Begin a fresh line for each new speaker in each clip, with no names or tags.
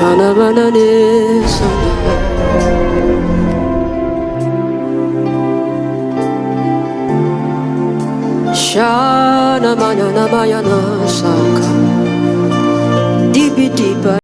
Shana manane sana. Shana manana mayana saka. Dibi diba.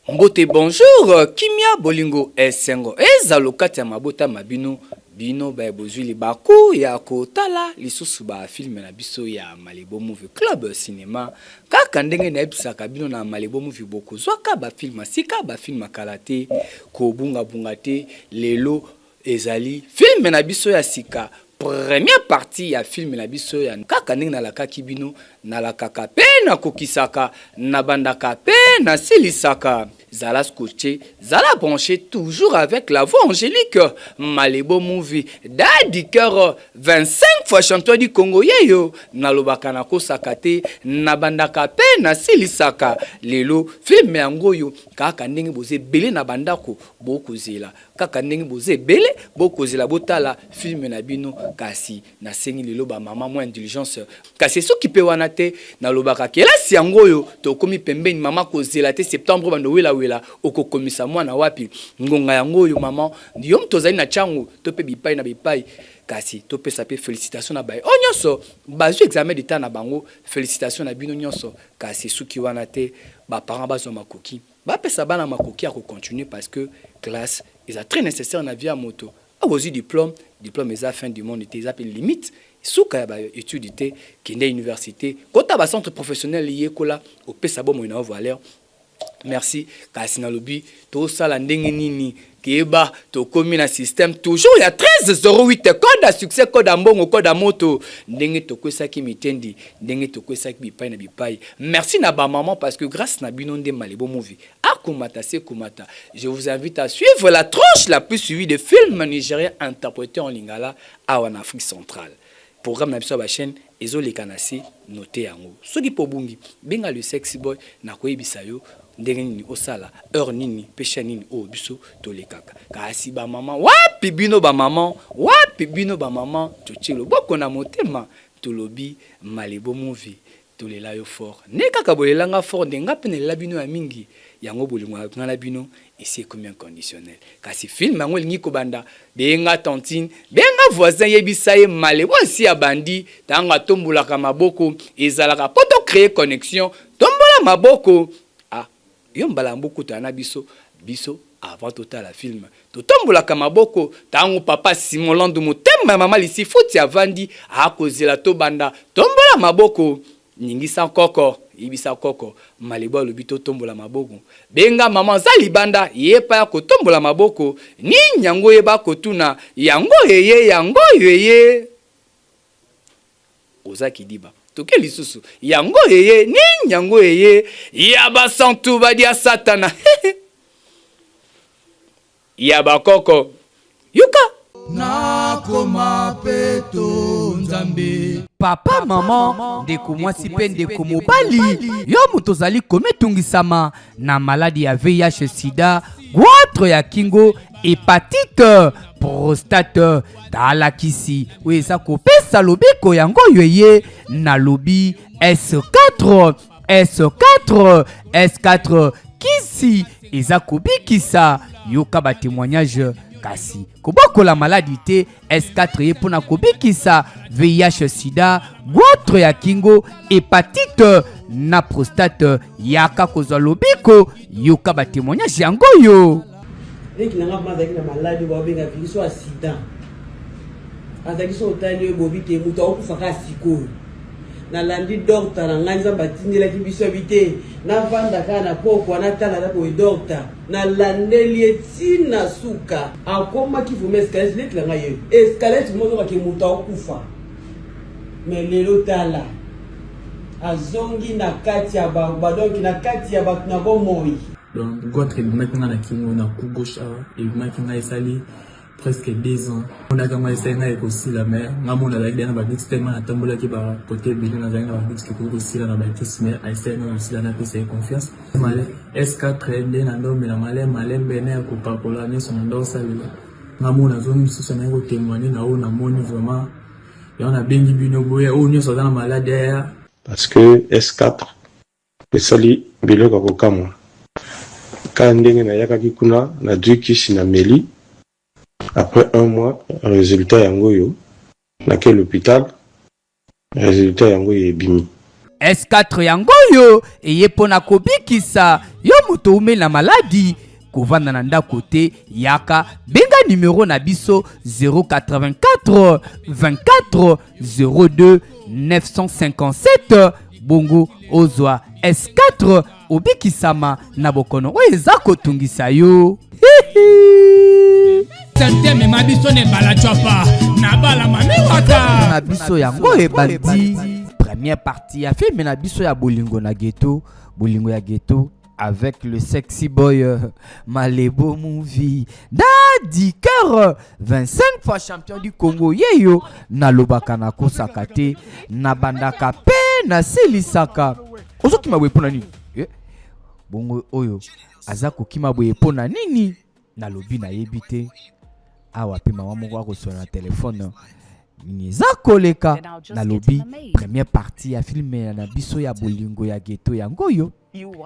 Mbote bonjour, Kimia Bolingo Esengo. Ezalokati ya mabota mabino bino ba bozuli baku ya kotala lisusu ba film na biso ya Malibo Movie Club Cinema. Kaka ndenge na ebisaka bino na Malibo Movie boko zwaka ba film sika ba film kalate ko bunga bunga te lelo ezali film na biso ya sika. Première partie ya film na biso ya kaka ndenge na lakaki bino na lakaka pe na kokisaka na bandaka pe na silisaka. Zala scotché, Zala branché toujours avec la voix angélique. Malibo Movie, Daddy Cœur, 25 fois champion du Congo yeyo. Nalobaka na kosakate, nabandaka pe na silisaka. Lelo, film yangoyo, kaka ndenge boze belé na bandako, boko zela. Kaka ndenge boze belé, boko zela botala, film na bino, kasi, na sengi lelo ba maman moins intelligence. Kasi so ki pe wanate, nalobaka kelasi yangoyo, to komi pembeni mama ko zela te septembre bando wela wela okokomisa mwana wapi ngonga yango yo maman ndiyo mtozali na changu tope bipai na bipai kasi tope sape félicitations na baye onyoso bazu examen d'état na bango félicitations na bino nyonso kasi suki wana te ba parents bazo makoki ba pesa bana makoki à continuer parce que classe est très nécessaire na vie à moto abozi diplôme est à fin du monde était appelé limite souka ba étude té kende université kota ba centre professionnel lié kola au pesa bon moina valeur. Merci Kasina Lobi to sala ndenge nini keba to komi na système toujours il y a 1308 code à succès code à mbongo code à moto ndenge to kwesaki mitendi ndenge to kwesaki bipai na bipai. Merci na ba maman parce que grâce na bino nde Malibo Movie akumata se kumata. Je vous invite à suivre la tranche la plus suivie de films nigériens interprétés en lingala en Afrique centrale. Programme na biso ba chaîne ezole kanasi noté yango soki po bungi benga le sexy boy na koyebisa yo ndenge nini osala heure nini pesha nini o biso tolekaka kasi ba maman wapi bino ba maman tochelo boko na motema tolobi Malibo Movie tolela yo fort ne kaka bolelanga fort ndenga pene la bino ya mingi yango bolingo na bino ici comme un conditionnel kasi film yango lingi ko banda benga tantine benga voisin yebisa ye Malibo si ya bandi tanga tombulaka maboko ezalaka poto créer connexion tombola maboko yo mbala mbuku tana biso avant total la film to tombolaka maboko tango papa Simon Landu motema mama lisi futi avandi akozela to banda tombola maboko ningisa koko ibisa koko Malibo lobi to tombola maboko benga mama zali banda yepa ya ko tombola maboko ni nyango yeba kotuna yango yeye ozaki diba toke lisusu yango yeye ni nyango yeye ya basantu badia satana ya bakoko yuka
nakoma peto nzambe
papa maman ndeko mwasi pe ndeko mobali yo mutozali kometungisama na maladi ya VIH sida goitre ya kingo hépatite prostate talakisi weza kopesa lobiko yango yoye na lobi S4 kisi eza kobikisa yoka ba témoignage kasi koboko la maladie te S4 ye pona kobikisa VIH sida goitre ya kingo hépatite na prostate yaka kozwa lobiko yoka ba témoignage yango yo
Dès qu'il n'a pas de maladie, il va venir à sida. azaki so otali bobi te muto okufaka sikoyo nalandi docteur na ngai nzambe atindelaki biso bite navanda kaka na poko anatala na boye docteur nalandeli etina suka akomaki vuma escalette letla ngai ye escalette mozokaki muto okufa me lelo tala azongi na kati ya badonki na kati ya bato na bomoi
donc gotre ebimaki nga na kingo na coup gauche awa ebimaki nga esali presque 2 ans ondaka nga esali nga ekosila mais nga mona azalaki deya na babiti te nga natambolaki bakote ebele nazalaki na babiti kekoki kosila na bakisi mais esali nga kosila napesa ye confiance male S4 nde na ndomela malembe ne ya kopakola nyonso na ndosalela nga mona azomi misusu naye kotémoigne na oyo namoni vraiment yango nabengi bino boye oyo nyonso aza na malade ya
parce que S4 esali biloko ya kokamwa ka ndenge nayakaki kuna na kisi na meli après 1 mois résultat yango oyo nake l'hôpital résultat yango oyo ebimi
S4 yango oyo eye mpona kobikisa yo moto umeli na maladi kovanda na ndako te yaka benga numero na biso 084 24 02 957 bongo ozwa S4 obikisama na bokono oyo eza kotungisa yo
Senteme mabiso ne bala chapa na bala mamiwata
na biso yango ebandi première partie ya film na biso ya bolingo na ghetto bolingo ya ghetto avec le sexy boy Malebo Movie Daddy Cœur 25 fois champion du Congo yeyo na lobaka na kosaka te na bandaka pe na silisaka ozoki mabwe pona nini bongo oyo aza kokima boye pona nini na lobi na yebi te awa pe mama moko akosona na telefone niza koleka na lobi première partie ya film na biso ya bolingo ya ghetto yango yo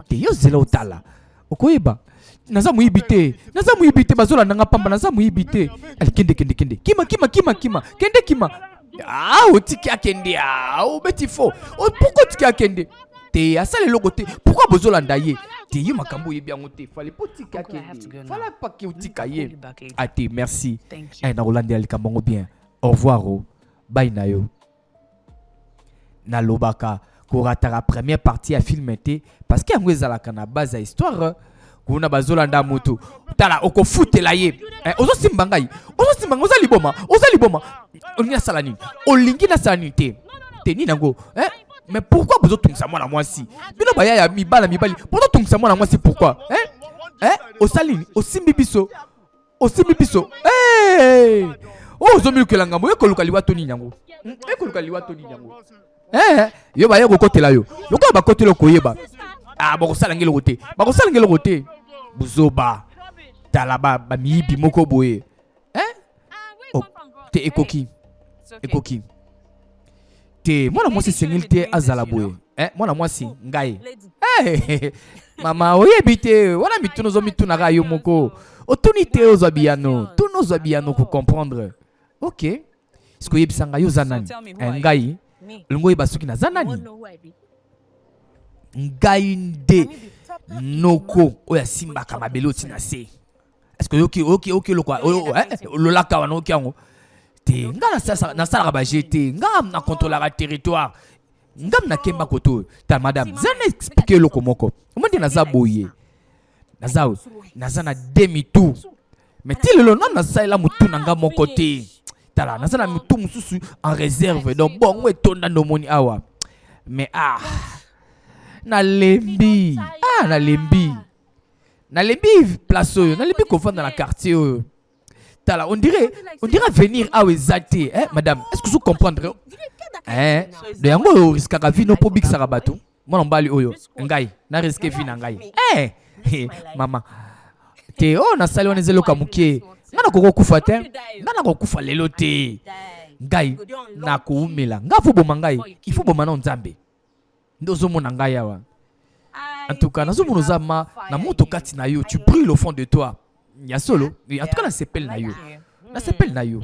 te yo zela otala okoyeba naza muyibi te bazola nanga pamba naza muyibi te kende kima otiki akende obeti fo pourquoi otiki akende te asala eloko te pourquoi bozolanda ye te ye makambo oyebi yango te fale po tika akende fala pake otika ye ate merci nakolandela likambo yango bien au revoir bye na yo na lobaka korataka première partie ya film te parce que yango ezalaka na base ya histoire kuna bazolanda moto tala okofutela ye ozosimba ngai oza liboma olingi nasala nini olingi nasala nini te nini yango mais pourquoi bozotungisa mwana mwasi bino baya ya mibali bozotungisa mwana mwasi pourquoi osali nini osimbi biso ozomilukela ngambo ekoluka liwato nini yango yo baye kokotela yo lokola bakotela okoyeba bakosala ngeloko te buzoba tala bamiyibi moko boye te ekoki te mwana mwasi sengeli te azala boye mwana mwasi ngai mama oyebi te wana mituna ozomitunaka yo moko otuni te ozwa biyano tuna ozwa biyano kocomprendre ok siko oyebisa ngai oza nani ngai olingo oyeba soki naza nani ngai nde noko oyo asimbaka mabele oti na se eske oki lolaka wana oki yango te nga nasalaka baje te nga na controlaka territoire nga nakemba koto ta madame zana explique eloko moko omoni naza boye naza na demi tour mais ti lelo non nasalela motu na nga moko te tala naza na motu mosusu en réserve donc bongo etonda ndomoni awa mais nalembi place oyo nalembi kovanda na quartier oyo tala on dirait venir awa ezate madame est-ce que vous comprendre de yango risquaka vino po bikisaka bato mwana mbali oyo ngai na risque vi na ngai mama te nasali wana ezeloka mokie nga nakokufa te nga nakokufa lelo te ngai nakoumela nga fo boma ngai ifo boma na nzambe nde ozomona ngai awa en tout cas nazomona oza na moto kati na yo tu brûles au fond de toi ya solo en tout cas nasepeli na yo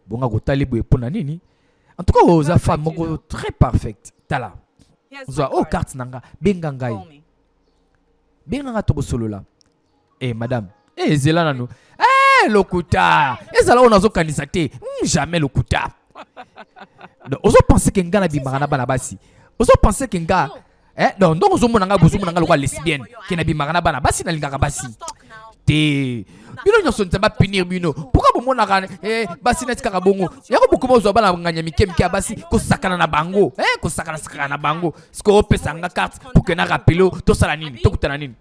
bonga kotali boye mpona nini en tout cas oza femme moko très parfaite tala ozwa carte nanga benga ngai tokosolola madame ezela nano lokuta. Et ça là on a zo candidaté. Jamais lokuta. Donc ozo penser que ngana bimaka na bana basi. Ozo penser que nga donc ozo monanga bozu monanga lokwa lesbienne qui na bimaka na bana basi na lingaka basi. Te bino nyonso nzamba punir bino. Pourquoi bo monaka basi na tika bongo? Yako beaucoup bozo bana nganya mike basi ko sakana na bango. Ko sakana na bango. Sko opesa nga carte pour que na rappelo to sala nini? To kutana nini?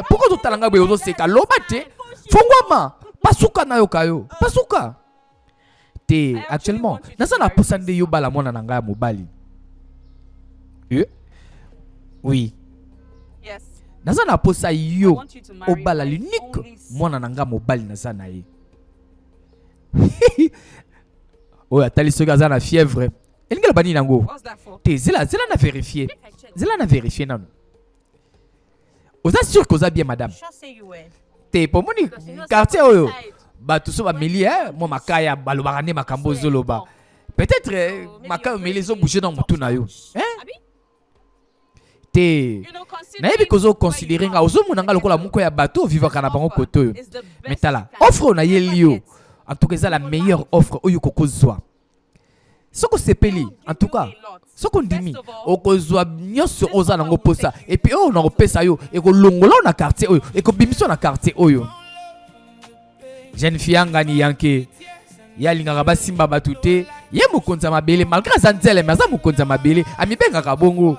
Pourquoi to talanga be ozo seka lobate? Fongwama pasuka na yokayo. Pasuka. Te actuellement nasa na posande yo bala mona na nga mobali. Oui.
Yes.
Naza na posa yo obala l'unique mwana nanga mobali naza na ye. Oh atali soki aza na fièvre. Elingela bani nango.
What's that for?
Te zela na vérifier. Zela na vérifier nanu. Oza sûr que oza bien madame.
Sure say you were.
Te pour moni quartier oyo. Ba tout ça ba meli moi makaya balobaka ne makambo zoloba. Peut-être makaya meli zo bouger dans mutu na yo. Te nayebi kozo considérer nga ozo munanga lokola muko ya bateau vivaka na bango koto yo. Metala offre na ye lio. En tout cas c'est la meilleure offre oyo kokozwa. Soko sepeli en tout cas soko ndimi okozwa nyonso oza nango posa et puis on na opesa yo e ko longola na quartier oyo e ko bimiso na quartier oyo. Jeune fille ngani yanke ya lingaka basimba batute ye mokonza mabele malgré zanzele mais za mokonza mabele amibenga ka bongo.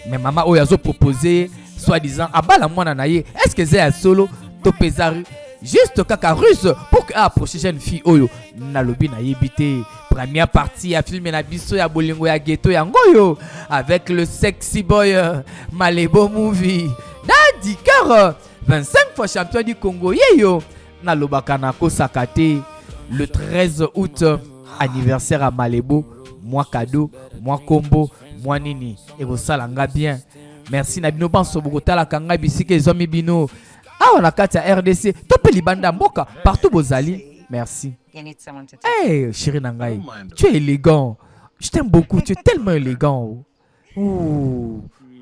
Mais maman oyo azo proposer soi-disant abala mwana na ye est-ce que c'est solo to pesari juste kaka ruse pour que approcher jeune fille oyo na lobi na yebité première partie à filmer na biso ya bolingo ya ghetto ya ngoyo avec le sexy boy Malebo movie Daddy Car 25 fois champion du Congo yeyo na lobaka na kosakate le 13 août anniversaire à Malebo moi cadeau moi combo moi nini et vous salanga bien merci na bino banso bokotala kanga bisike zomi bino ah on a kati ya RDC tope libanda mboka partout bozali merci. Hey chérie nangai tu es élégant je t'aime beaucoup tu es tellement élégant oh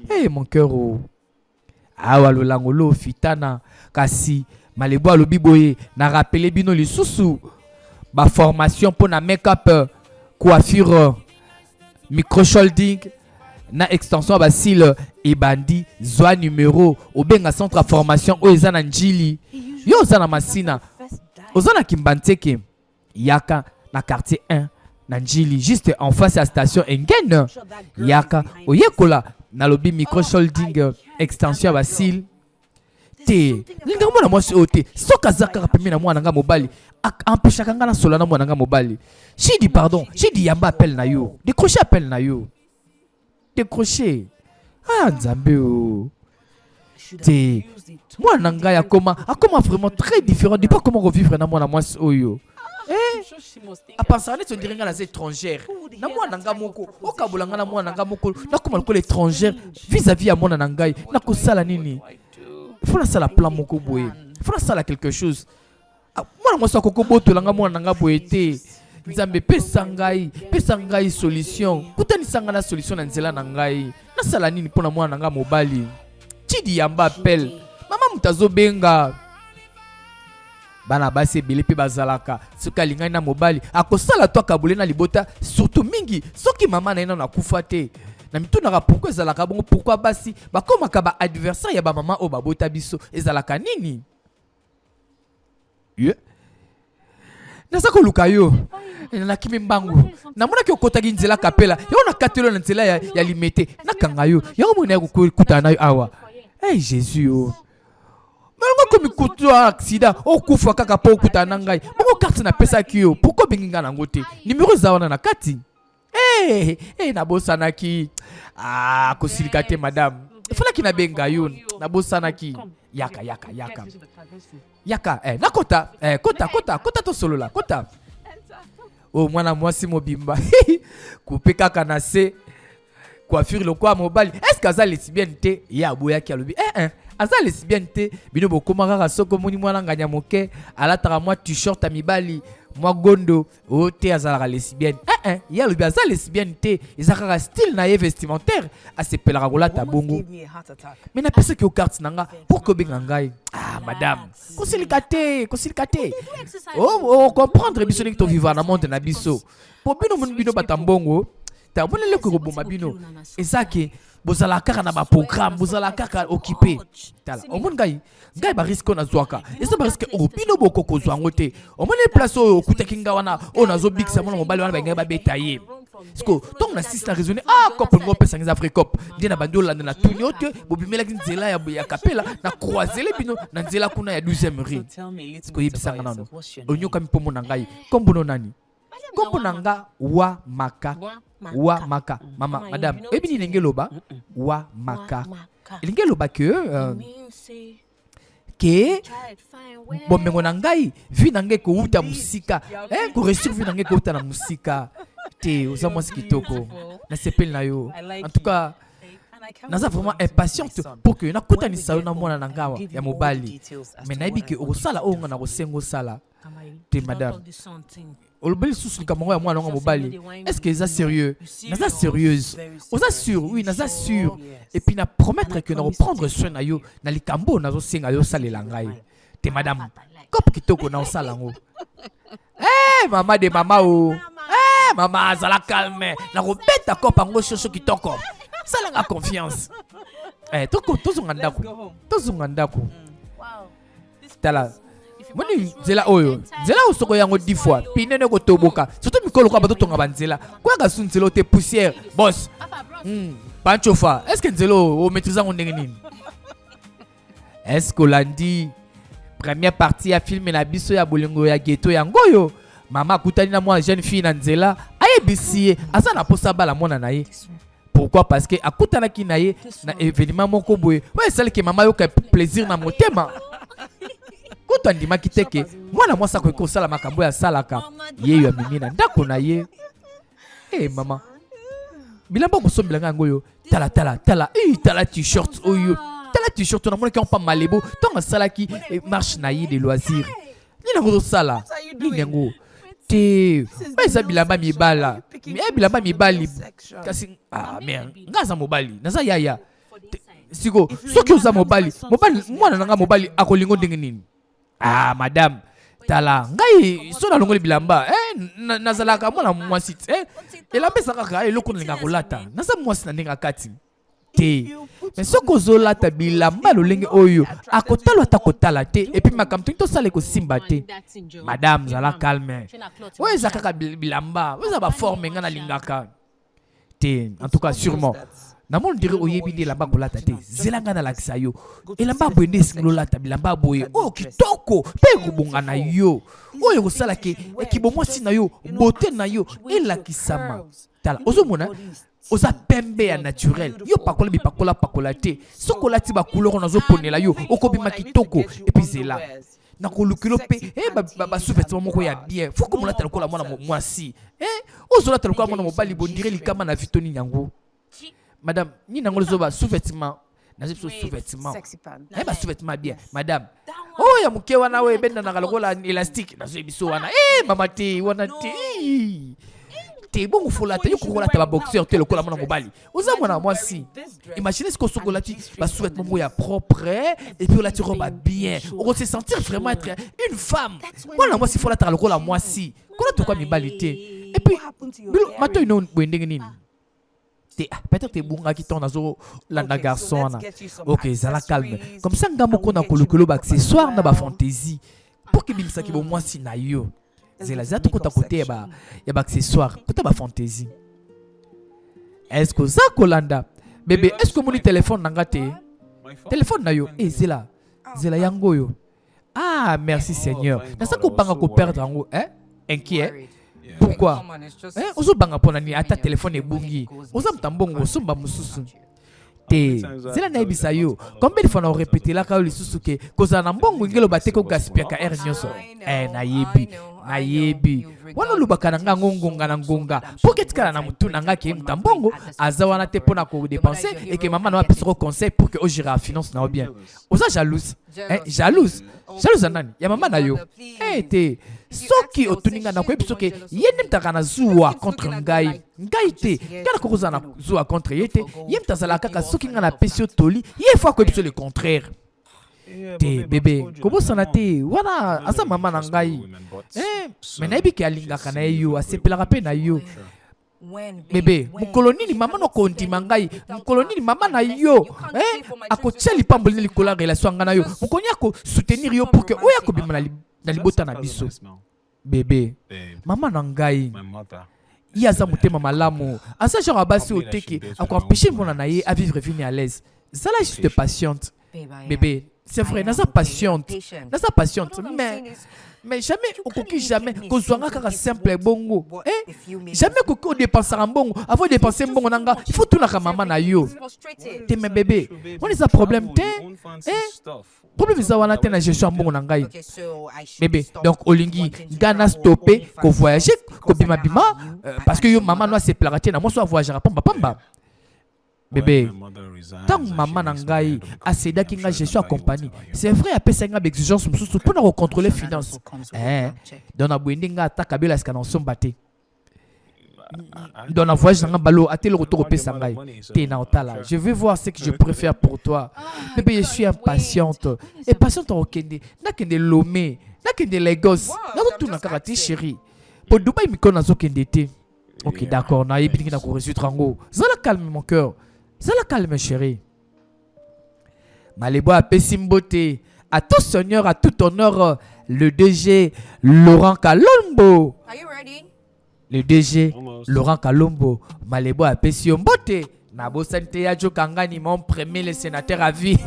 hey mon cœur oh ah walo langolo fitana kasi Malebo alobi boye na rappeler bino lisusu ba formation pour na make-up coiffure micro-sholding na extension basil et bandi zwa numéro obenga centre de formation oza na njili yo oza na masina oza na kimbanteke yaka na quartier 1 na njili juste en face à station Engen yaka oyekola na lobi micro-sholding extension basil te linga mwana mwasi ote soka zaka pembe na mwana nga mobali empêcha kanga na sola na mwana nga mobali j'ai dit pardon j'ai dit yamba appel na yo décrocher appel na yo décrocher ah nzambe o te mwana nga ya akoma vraiment très différent de pas comment revivre na mwana mwasi oyo à penser à dire nga na étrangère na mwana nga moko okabola nga na mwana nga moko na koma lokola étrangère vis-à-vis ya mwana na ngai na kosala nini. Il faut la salle à plan moko boye. Il faut la salle à quelque chose. Moi ça koko boto langa mwana nga boyete. Nzambe pesa ngai solution. Kutani sanga na solution na nzela na ngai. Na sala nini pona mwana nga mobali. Chidi yamba appel. Mama mutazo benga. Bana basi ebele pe bazalaka. Soka lingai na mobali. Akosala to kabule na libota surtout mingi. Soki mama na ina na kufa te. Na mituna pourquoi ezalaka bongo pourquoi basi bakomaka ba adversaire ya ba mama o babota biso ezalaka nini nasa koluka yo na kimi mbangu na mona ki okotaki nzela kapela yo na katelo na nzela ya limete na kanga yo yo mona ya kukuta na yo awa Jésus yo malongo komi kutu accident okufa kaka po okuta na ngai bongo carte na pesa ki yo pourquoi benginga na ngote numéro za wana na kati na bosanaki kosilika madame falaki na benga yo na bosanaki yaka nakota kota to solo la kota o mwana mwasi mobimba coupe kaka na se coiffure le quoi mobile est-ce que aza lesbienne te ya boyaki alobi aza lesbienne te bino bokoma kaka soko moni mwana nganya moke alataka mwa t-shirt ya mibali moi gondo o te azala lesbienne ya lobi aza lesbienne te ezaka style na ye vestimentaire asepelaka kolata bongo mais na pesa ki o carte nanga pour que benga ngai madame kosilika te o comprendre biso ndenge to vivre na monde na biso po bino batambongo ta bonele ko boma bino ezake bozala kaka na ba programme bozala kaka occupé tala omon ngai ba risque na zwaka eza ba risque bino boko ko zwango te omon place o kutaki nga wana o nazo bikisa mona mobali wana ba ngai ba betaye Sko donc na six na raisonner comme ngo pesa ngiza Africop ndina bandola na tunyo te bobimela kinzela ya kapela na croiser les bino na nzela kuna ya 12e rue sko yebisanga nano onyoka mipomo na ngai kombono nani kombono nga wa maka mama madame ebini nengeloba wa maka elingeloba que bomengo na ngai vi na ngai ko uta musika ko resur vi na ngai ko uta na musika te oza mwasi kitoko na sepeli na yo en tout cas naza vraiment impatiente pour que nakutanisa yo na mwana na ngawa ya mobali mais nayebi ke okosala oyo nga na kosenga osala te madame olobeli susu likambo ya mwana nga mobali est-ce que eza sérieux naza sérieuse oza sûr oui naza sûr et puis na promettre que na reprendre soin na yo na likambo nazosenga yo osalela ngai te madame kopo kitoko na osala ngo mama de mama o mama azala calme na kobeta kopa ngo shosho kitoko salanga confiance tozonga ndako tala moni nzela oyo nzela osoko yango 10 fois pinene kotoboka surtout mikolo kwa batotonga banzela kwa gasu nzela te poussière boss panchofa est-ce que nzela o maîtriser ngo ndenge nini est-ce que landi première partie ya film na biso ya bolingo ya ghetto ya ngoyo mama kutani na moi jeune fille na nzela ayebisi asa na posa bala mona na ye pourquoi parce que akutana ki na ye na événement moko boye ouais celle que mama yo ka plaisir na motema kuta ndima kiteke mwana mwasa ko sala makambo ya salaka ye yo mimina ndako na ye mama bilamba ko sombela ngoyo tala tala t-shirt oyo tala t-shirt na mona ki on pas malebo tonga salaki marche na ye de loisirs ni na ngo sala ni nengo te eza bilamba mibala bilamba mibali kasi merde ngaza mobali naza yaya siko soki oza mobali mwana nanga mobali akolingo ndenge nini madame tala ngai so na longoli bilamba nazalaka mwana mwasi elamba ezaka kaka eloko nalinga kolata naza mwasi na ndenge akati te mais soki ozolata bilamba lolenge oyo akotala ata kotala te epuis makambo toki tosala ekosimba te madame zala calme oyo eza kaka bilamba oyo eza baforme nga nalingaka te en tout cas sûrement namoni dire oyebi nde elamba kolata te zela nga nalakisa yo elamba boye nde esingi lolata bilamba boye oyo kitoko mpe ekobonga na yo oyo ekosalaki ekibomwasi na yo bote na yo elakisama tala ozomona oza pembe ya naturel yo pakola bipakola te sokola ti ba couleur nazo ponela yo okobima kitoko epi zela na kolukilo pe ba sous-vêtement moko ya bien faut comme la talokola mwana mwasi ozola talokola mwana mobali bondire likama na vitoni nyango madame ni nango zo ba sous-vêtement na sous-vêtement ba sous-vêtement bien madame ya muke wana we benda na kalokola élastique na zo biso wana mama te wana te te bongo folata yo kokola ta ba boxeur te lokola mwana mobali oza mwana mwasi imaginez ce que sokola ti ba sous-vêtement mo ya propre et puis la ti robe bien on se sentir vraiment être une femme mwana mwasi folata lokola mwasi kola to kwa mibali te et puis mato ino bwendenge nini te peut-être te bunga ki ton nazo la garçon na OK ça la calme comme ça ngamo kona kolokolo ba accessoire na ba fantaisie pour que bimisa ki bo mwasi na yo zela za to kota côté ya ba accessoire kota ba fantaisie est-ce que ça kolanda bébé est-ce que mon téléphone nanga te téléphone na yo zela yango yo merci Seigneur na ça ko panga ko perdre ngo inquiet pourquoi ozo banga pona ni ata téléphone ebungi ozo mtambongo somba mususu te zela na ebisa yo combien de fois on répéter la ka lisusu ke koza na mbongo ngelo bateko gaspia ka nyonso nayebi wana lubaka na ngonga na ngonga pocket kala na mutu na ngaki mtambongo azawana te pona ko dépenser et que maman na pesa conseil pour que o gérer finance na bien oza jalouse Jalouse anani ya mama na yo te soki otuninga na koyebi soki ye nde mtaka na zuwa contre ngai te kana kokoza na zuwa contre ye te ye mtazala kaka soki nga na pesi yo toli ye fois koyebi so le contraire te bebe kobosana te wana aza mama na ngai me nayebi ke alingaka na ye yo asepelaka mpe na yo bebe mokolo nini mama nokondima ngai mokolo nini mama na yo akotia lipamboli na likolo ya relation nga na yo mokoni akosoutenir yo pour ke oyo akobima na libota na biso bebe mama na ngai ye aza motema malamu aza genre abasi oteke akoempêche mona na ye à vivre vie à l'aise zala juste patiente bébé c'est vrai naza patiente mais jamais okoki jamais kozwanga kaka simple bongo jamais koki odépensaka mbongo avant dépenser mbongo nanga il faut tunaka mama na yo te me bébé wana eza problème te problème eza wana te na gestion ya mbongo na ngai bébé donc olingi ngana stoppe kovoyage kobimabima parce que yo mama no asepelaka te na mwasi avoyagera pamba bébé tant maman na ngai asedaki nga gestion ya compagnie c'est vrai apesa nga exigence mosusu mpona kocontrôler finance donc nabwendi nga ata kabela sika na osomba te donc na voyage nanga balo ateli retour opesa ngai te na otala je vais voir ce que je préfère pour toi bébé je suis impatiente et patiente okende nakende Lomé nakende Lagos nakotuna kaka te chérie po Dubaï mikolo nazokende te ok d'accord nayebi ndenge na koresoudre yango zala calme mon cœur zala calme chérie Malebo a Pessimbote à tout seigneur à tout honneur le DG Laurent Kalombo.
Are you ready?
Le DG Laurent Kalombo Malebo a Pessimbote Nabo Sante Yajo Kangani mon premier le sénateur à vie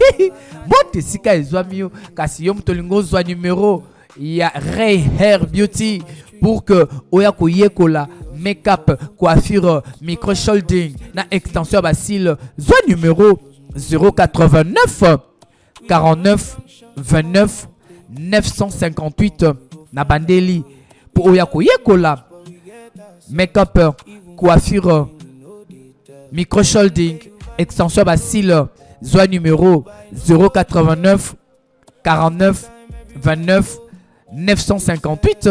Bote Sika Ezwamio kasi yom tolingo zwa numéro il y a Ray Hair Beauty pour que Oyako Yekola make-up, coiffure, micro-shoulding, na extension Basile, zone numéro 089 49 29 958 na Bandeli pour Oyako Yekola make-up, coiffure, micro-shoulding, extension Basile, zone numéro 089 49 29 958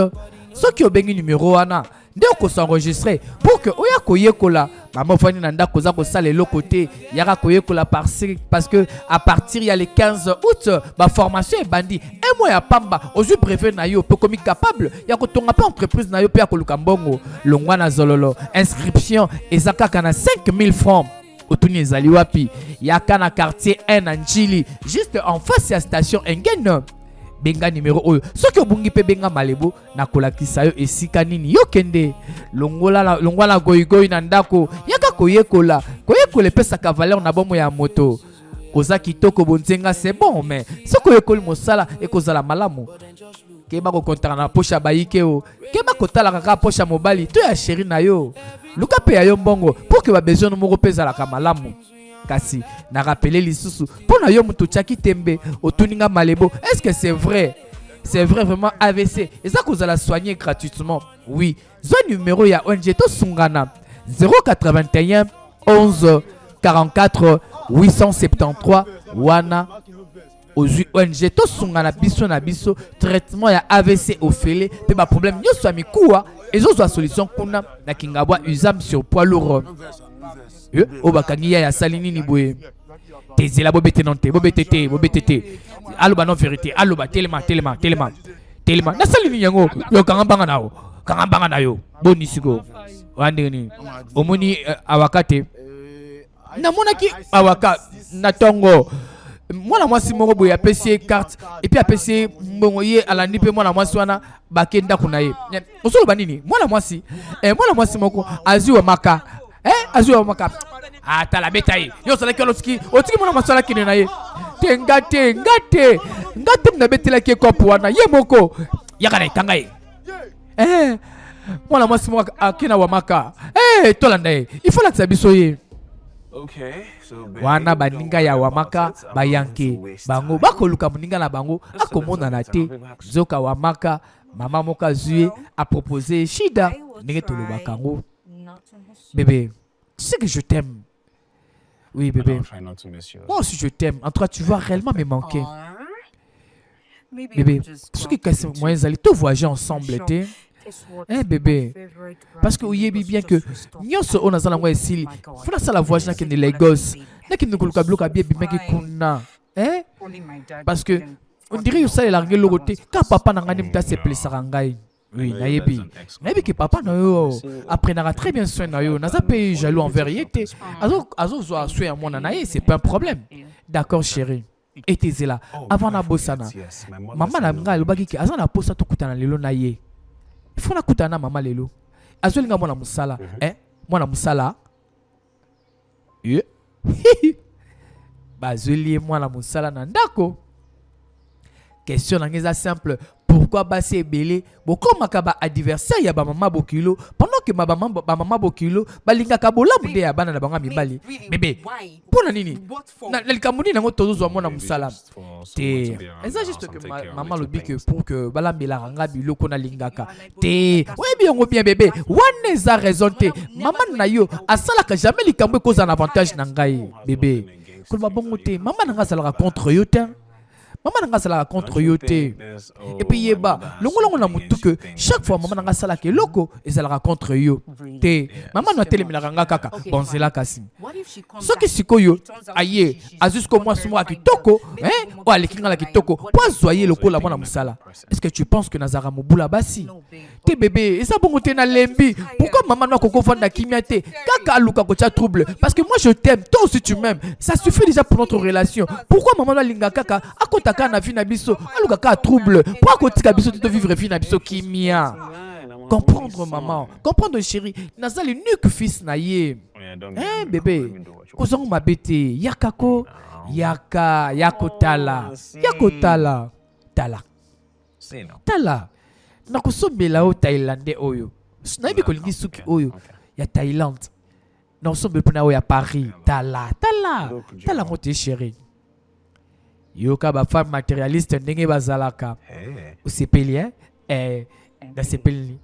ce qui est le numéro ana dès qu'on s'enregistrer pour que oya koyekola maman fani nanda koza ko sale le côté yaka koyekola parce que à partir il y a le 15 août ma formation est bandi et moi ya pamba ozu préfet na yo pe comme capable ya ko tonga pas entreprise na yo pe ko lukambongo longwa na zololo inscription ezaka kana 5000 francs otuni ezali wapi yaka na quartier 1 na Njili juste en face ya station Engen benga numéro oyo soki obungi pe benga Malebo na kolakisa yo esika nini yo kende longola goyigoyi na ndako yaka koyekola pesaka valeur na bomo ya moto koza kitoko bonzenga c'est bon mais soki oyekoli mosala ekozala malamu keba kokontaka na poche bayike o keba kotala kaka poche mobali to ya chéri na yo luka pe ya yo mbongo pour que ba besoin moko pezala malamu kasi na rappeler lisusu pona yo mutu chaki tembe otuninga Malebo est-ce que c'est vrai vraiment AVC et ça que vous allez soigner gratuitement oui zone numéro ya ONG to sungana 081 11 44 873 wana ozui ONG to sungana biso na biso traitement ya AVC ofele pe ba problème nyoso ya mikuwa ezo solution kuna na kingabwa usam sur poids lourd o bakangi ya salini ni boye tezela bobete nonte bobete aloba non vérité aloba telema na salini yango yo kangambanga na yo boni siko wandeni omoni awakate na monaki awaka na tongo mwana mwasi moko boye apesi carte et puis apesi mbongo ye alandi pe mwana mwasi wana bakenda kuna ye osolo banini mwana mwasi moko aziwa maka azuwa maka atala beta ye yo sala kelo ski otiki mwana masala kine na ye ngate mna betela ke kopo wana ye moko yakana itanga ye mwana mwasi moko akina wa maka tolanda ye il faut la tsabiso ye wana baninga ya wamaka bayanke bango bakoluka moninga na bango akomona na te zoka wamaka mama moka zuye a proposé shida ndenge tolobaka ngo bébé tu sais que je t'aime oui bébé moi aussi je t'aime en tout cas tu vas réellement me manquer
Bébé, ce qui casse moyen d'aller tout voyager ensemble, t'es. Hein, bébé? Parce que vous savez bien que nous sommes dans la ici. Faut ça la voyage dans les Lagos. N'a qui nous coloca bloqué bien bien qui kuna. Hein? Parce que on dirait que ça est largué le côté. Quand papa n'a rien de se plaisir sarangai. Oui, naïbi. Naïbi que papa n'a eu après n'a très bien soin n'a eu. N'a pas payé jaloux en vérité. Azo soit soin à mon anaï, c'est pas un problème. D'accord, chérie. Et t'es là. Avant la bossana. Maman n'a pas le bagage. Avant la posa tout coûte dans le naïe. Il faut la coûter na maman lelo. Azo linga mwana musala. Mwana musala. Bazoli mwana musala na ndako. Question nangeza simple. Pourquoi basi belé? Beaucoup makaba adversaire ya ba maman bokilo. Pendant que ma maman bokilo, balinga kabola bude ya bana na banga mibali. Bébé. Pona nini? Na likamuni nango tozo zo mwana musala. Te. Eza juste que maman le dit que pour que bala melanga biloko na lingaka. Te. Oui bien bébé. Wane za raison te. Maman na yo asala ka jamais likamwe cause un avantage na ngai bébé. Kolba bongo te. Maman na sala contre yo te. Maman n'a pas contre yoté. Et puis yeba, l'ongolongo na mutu que chaque fois maman n'a pas que loko et ça la contre yo. Te, maman n'a télé milanga kaka. Bon c'est là kasi. Ce qui siko yo, aye, azus ko moi sumo akitoko, hein? O alekinga la kitoko. Pour soyer loko la mona musala. Est-ce que tu penses que Nazara mobula basi? Te bébé, et ça bon te na lembi. Pourquoi maman n'a koko fanda kimiate? Kaka aluka ko cha trouble. Parce que moi je t'aime, toi aussi tu m'aimes. Ça suffit déjà pour notre relation. Pourquoi maman na linga kaka akota na vie na biso aluka ka trouble pour kotika biso te vivre vie na biso kimia comprendre maman comprendre chérie naza le nuque fils na ye hein bébé kozongo mabete yakako yakotala tala na kosombela o thaïlandais oyo nayebi kolingi suki oyo ya Thaïlande na kosombela pona oyo ya Paris tala mote chérie yoka ba femme matérialiste ndenge bazalaka usepeli da sepeli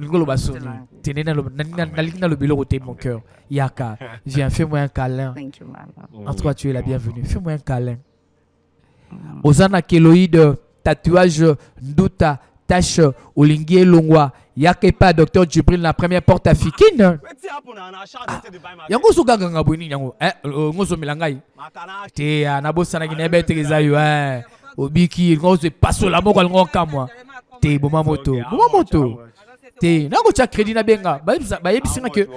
ngolo basoni tenena le biloko te mon cœur yaka viens fais-moi un câlin en toi tu es la bienvenue fais-moi un câlin Ozana kéloïde tatouage nduta tache olingie longwa yake pa docteur Djibril la première porte africaine yango so ganga ngaboni yango ngoso milangai te na bosana kinebe tegeza yo obiki ngoso passo la moko ngo kamwa te boma moto te nako cha crédit na benga ba yebisinga que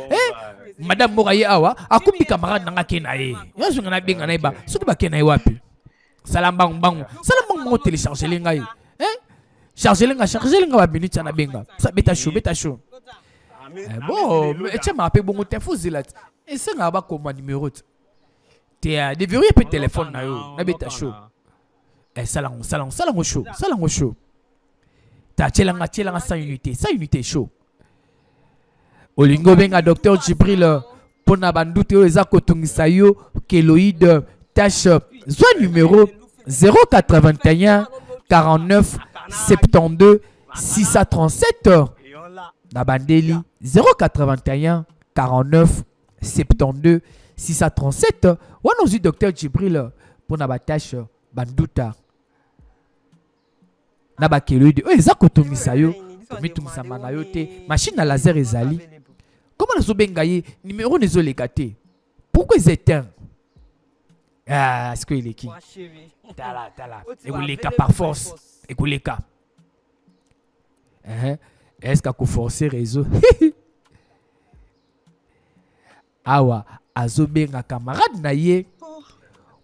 madame moraye awa akumbi camarade nanga kena yazo ngana benga na ba soki ba kena wapi salambangu mo télécharger lengai charger lenga ba minute na benga ça beta chaud bon et m'a appelé bon t'info zilat et ça nga ba comme numéro te déverrouiller peut téléphone na yo na beta chaud salango chaud ta chelanga 100 unités chaud olingo benga docteur Djibril pona bandute o eza kotungisa yo kéloïde tâche soit numéro 081 49 72 637 Nabandeli 081 49 72 637 Wanozi docteur Djibril pour nabatache banduta nabakeloide eza kotungisa yo komitungisa mana yo te machine à laser ezali comment nazo benga ye numéro nezo lekate pourquoi ils éteignent est-ce qu'il est qui tala écouleka par force écouleka est-ce qu'à forcer réseau awa azobenga camarade na ye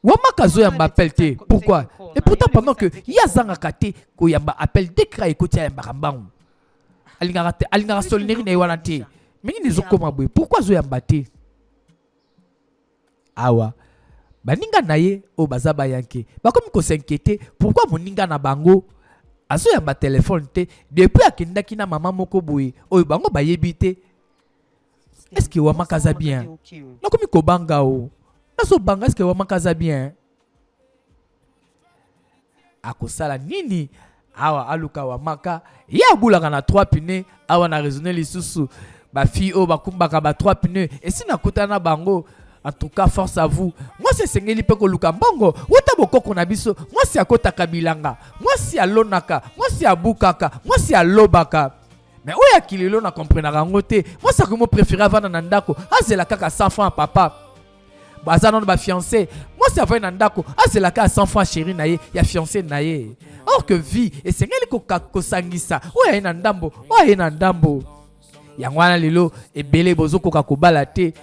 wamaka zo yamba appel te pourquoi et pourtant pendant que yazanga kate ko yamba appel décra ekoti yamba kambangu alingara solneri na wana te mingi nezo koma boye pourquoi zo yamba te awa baninga na ye o bazaba yanke bakomi ko s'inquiéter pourquoi moninga na bango azo yamba téléphone te depuis akendaki na mama moko boye oyo bango bayebi te est-ce que wamaka za bien nakomi ko banga o naso banga est-ce que wamaka za bien akosala nini awa aluka wamaka ya bulaka na 3 pneus awa na raisonner lisusu ba fille o bakumbaka ba 3 pneus et si nakutana bango En tout cas, force à vous. Moi, c'est Sengeli Peko Lukambongo. Wota Bokoko Nabiso. Moi, c'est Akota Kabilanga. Moi, c'est Alonaka. Moi, c'est Abukaka. Moi, c'est Alobaka. Mais où est-ce qu'il est là, on comprend rangote. Moi, c'est que moi préféré avant Nandako. Ah, c'est la kaka 100 francs, papa. Baza non ba fiancé. Moi, c'est avant Nandako. Ah, c'est la kaka 100 francs, chérie, naye. Ya fiancé, naye. Or que vie. Et Sengeli Ko Sangisa. Où est Nandambo? Où est Nandambo? Yangwana Lilo. Et Bele Bozo Koka Kobalate.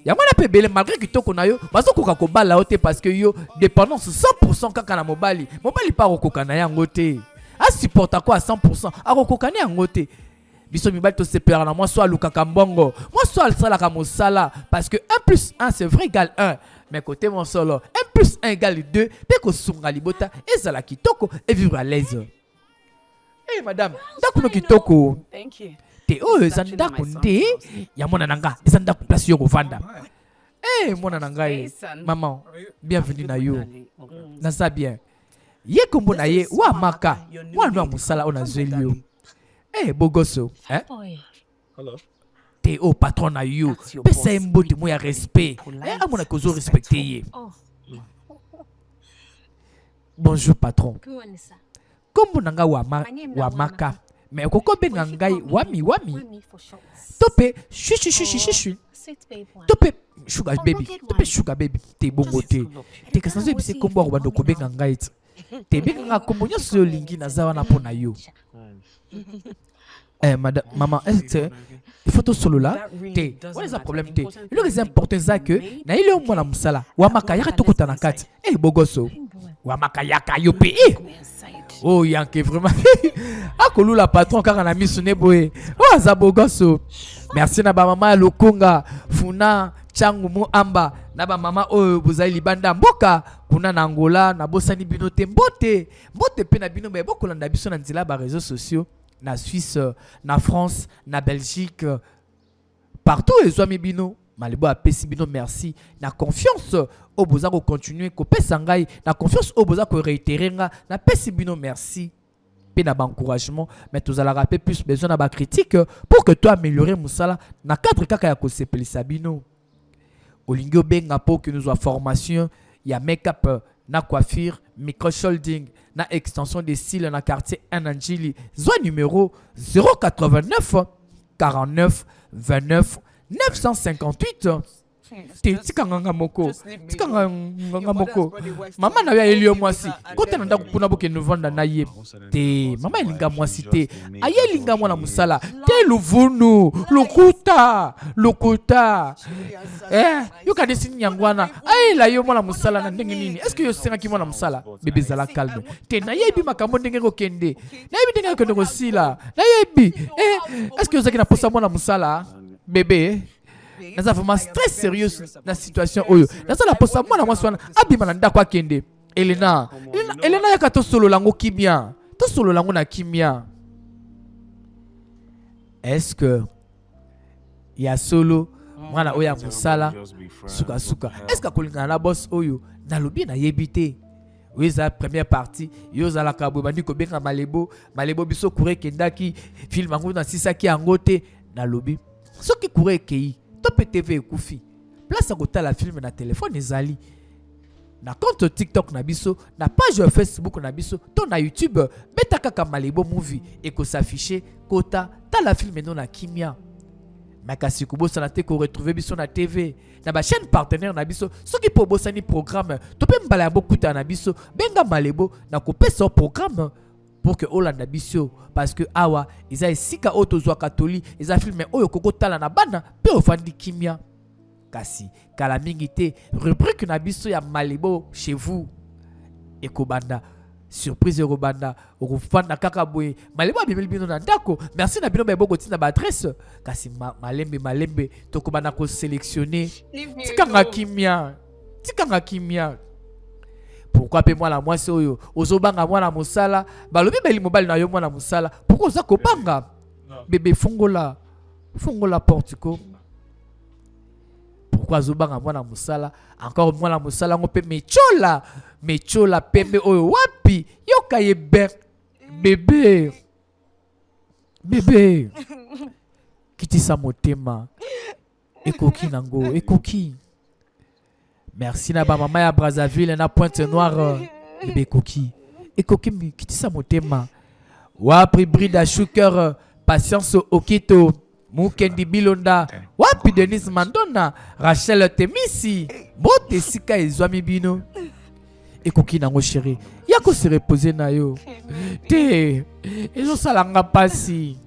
Yangwana pe Bele malgré que toko na yo. Bazo Koka Kobalate parce que yo dépendance 100% kaka na mobali. Mobali pas au Koka na yangote. A supporte à quoi à 100%? A Koka na yangote. Biso mibali to separa na moi soit Luka Kambongo. Moi soit Alsala Kamosala. Parce que 1 plus 1 c'est vrai égale 1. Mais côté mon solo, 1 plus 1 égale 2. Peko Sunga Libota et Zala Kitoko et vivre à l'aise. Eh madame, Dakuno Kitoko.
Thank you.
Te Zandako nde. Ya mona nanga. Zandako place yo Vanda. Eh mona nanga. Maman, bienvenue na yo. Nasa bien. Ye kombo na ye wa maka. Wa no musala ona zelio. Eh, Bogoso, hein?
Hello.
T'es au patron na you. Pesa mbote mo ya respect. Eh, à mon akozo respecter. Bonjour patron. Comme nanga wa maka. Mais koko benga ngai wami. Tope, shu. Tope sugar baby. Tope sugar baby. T'es bongo te. T'es que sans bise kombo wa bando ko benga ngai. T'es benga kombo nyoso lingi na zawa na pona yo. Madame, maman, est-ce que il faut tout solo là? T. What is the problème T? Le plus important c'est que na ile o mwana musala. Wa makayaka to kota na kati. Bogoso. Wa makayaka yo pe. Oh yanke vraiment. Akolu la patron kaka na misune boye. Oh za Bogoso. Merci na ba mama Lukunga, Funa, Changu mu amba. Na ba mama oyo bozali libanda mboka kuna na Angola na bosani bino te mbote pe na bino ba bokolanda biso na nzela ba réseaux sociaux na Suisse na France na Belgique partout les amis bino malibo apesi bino merci na confiance au boza ko continuer ko pesa ngai na confiance au boza ko réitérer nga na pesi bino merci pe na ba encouragement mais tous ala rappeler plus besoin na ba critique pour que toi améliorer musala na cadre kaka ya ko sepelisa bino Olingo benga pour que nous soit formation, il y a make-up, na coiffure, micro-sholding, na extension de style na quartier Anangili. Soit numéro 089 49 29 958. Tikanga moko. Maman na ya elio mwasi. Kote nanda kuna boke nous vendre na ye. Te maman elinga mwasi te. Aye elinga mwana musala. Te luvunu, lokuta. Yo ka desini nyangwana. Aye la yo mwana musala na ndenge nini? Est-ce que yo senga ki mwana musala? Bébé zala calme. Te na yebi makambo ndenge ko kende. Na yebi ndenge ko kende ko sila. Na yebi. Est-ce que yo zaki na posa mwana musala? Bébé. Naza vraiment très sérieux dans la situation oyo. Naza la posa mwana mwaswana abima na ndako akende. Elena yaka to solo lango kimia. To solo lango na kimia. Est-ce que ya solo mwana oya musala suka. Est-ce que kolinga na boss oyo na lobi na yebite. Oui, c'est la première partie. Yo za la kabo bandi ko benga malebo biso kure kendaki film ango na sisaki angote na lobi. Soki kure kei Top TV ekufi. Place à côté la film na téléphone ezali. Na compte TikTok na biso, na page Facebook na biso, to na YouTube, beta kaka Malebo movie et ko s'afficher kota ta la film non na kimia. Makasi kubo sana te ko retrouver biso na TV. Na ba chaîne partenaire na biso, soki po bosani programme, to pe mbala bokuta na biso, benga Malebo na ko pesa programme. Pour que Olanda bisio parce que awa isa esika otozwa katoli isa filme oyo koko tala na bana pe ofandi kimia kasi kala mingi te rubrique na biso ya Malebo chez vous ekobanda surprise ekobanda okufanda kaka boye Malebo abimeli bino na ndako merci na bino ba boko tina ba adresse kasi malembe tokobanda ko sélectionner tikanga kimia pourquoi pe moi la mwasi oyo ozobanga mwana musala balobi beli mobile na yo mwana musala pourquoi oza kopanga bébé fungola portico pourquoi ozobanga mwana musala encore mwana musala ngo pe mechola pembe oyo wapi yoka ye bébé kitisa motema ekoki nango ekoki Merci na ba mama ya Brazzaville na Pointe-Noire. Ebe koki. Et koki mi kitisa motema. Wapi Brida Shuker, Patience Okito, Mukendi Bilonda, Wapi Denis Mandona, Rachel Temisi, Bote Sika Ezwami Bino. Et koki nango chéri. Yako se reposer na yo. Te, ezo salanga pasi.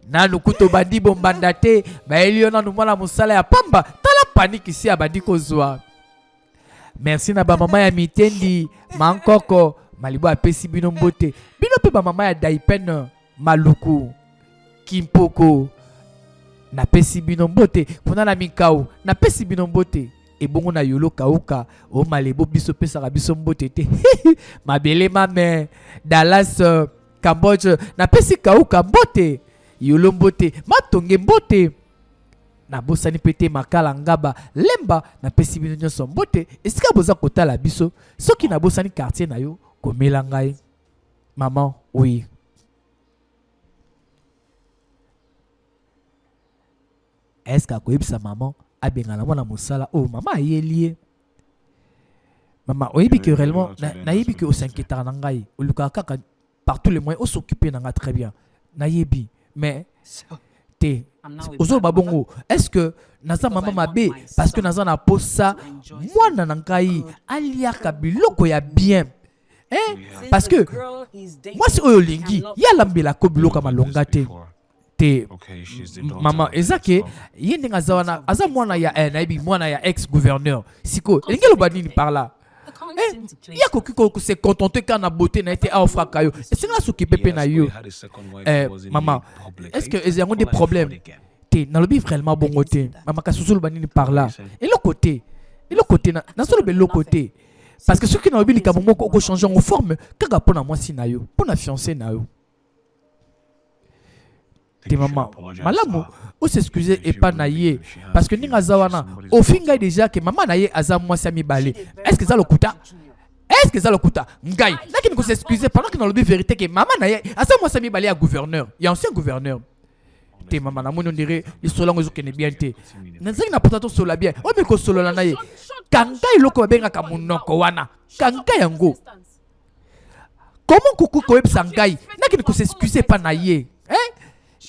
Na nukuto bandi bombanda te, ba eliona numala musala ya pamba, tala panique ici ya bandi kozwa. Merci na ba mama ya Mitendi, Mankoko, Malibu apesi bino mbote. Bino pe ba mama ya Daipen, Maluku, Kimpoko. Na pesi bino mbote, kuna na Mikau, na pesi bino mbote. E bongo na yolo kauka, o Malibu biso pesa biso mbote te. Mabele mame, Dallas, Cambodge, na pesi kauka mbote. Yolo mbote, matonge mbote. Na bosani pete makala ngaba lemba na pesi bino nyonso mbote. Esika boza kotala biso, soki na bosani quartier na yo komela ngai. Maman, oui. Est-ce que koyebisa maman abengala mwana mosala oh maman ayelie. Maman oyebi que réellement nayebi que osinquiétera na ngai. Oluka kaka par tous les moyens o s'occuper na nga très bien. Nayebi mais te ozo babongo est-ce que naza maman mabe parce que naza na posa mwana na ngai aliaka biloko ya bien. Hein? Parce que moi si oyo lingi ya lambela ko biloko malonga te. Te maman ezake yende ngazawana aza mwana ya naibi mwana ya ex-gouverneur siko elingi loba nini par là. Ya kokiko se contenter quand na beauté na été offra kayo et c'est là s'occuper pe na yo. Maman est-ce que ils ont des problèmes te na lobi vraiment bon côté maman ka susulu banini par là et le côté na solo be le côté parce que ceux qui na lobi lika momo ko changer en forme kaka pona mwasi na yo pona fiancé na yo. Te maman malamu o s'excuser et pas naïe parce que ninga zawana au finga déjà que maman naïe aza mwasi ami balé est-ce que ça le kuta ngai nakini ko s'excuser pendant que dans le vérité que maman naïe aza mwasi ami balé à gouverneur il y a ancien gouverneur. Te maman na mono dirait les solango zo kene bien te nanzaki na potato sola bien o me ko solo la naïe kangai loko benga ka monoko wana kangai yango comment kuku ko ebsa ngai nakini ko s'excuser pas naïe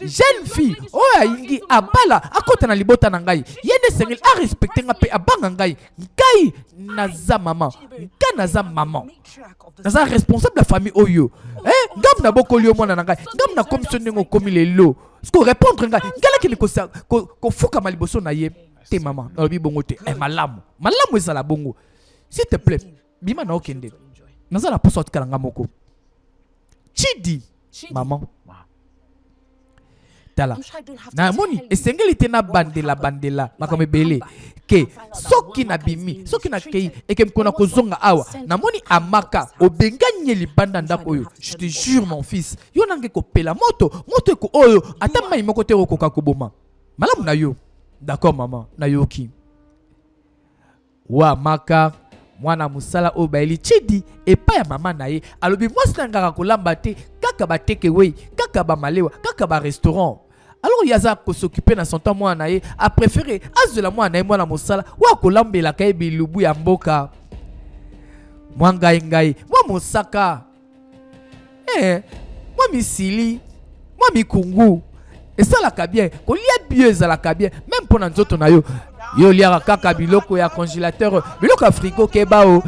jeune fille oh aingi abala akota na libota na ngai yene sengel a respecter nga pe abanga ngai ngai naza maman naza responsable de la famille oyo ngam na bokolio mwana na ngai ngam na commission ngo komi lelo sko répondre ngai ngala kini ko fuka maliboso na ye te maman na lobi bongo te malamu ezala bongo s'il te plaît bima na okende naza na poso atikala nga moko chidi maman na moni esengeli te na bandela makome bele ke soki na bimi soki na kei eke mkona kozonga awa na moni amaka obenganye libanda ndako oyo je te jure mon fils yo nange kopela moto eko oyo ata mai moko te okoka koboma malamu na yo d'accord maman na yoki wa maka mwana musala o baeli chidi epa ya mama na ye alobi mwasi na ngaka kolamba te kaka ba takeaway kaka ba malewa kaka ba restaurant. Alors yaza ko s'occuper na son temps moi na ye a préféré azela moi na ye mwana musala wa kolambela kai bilubu ya mboka mwanga ngai mwa musaka mwa misili mwa mikungu esalaka bien kolia bio ezalaka bien même pour na nzoto na yo yo liaka kaka biloko ya congélateur biloko ya frigo kebao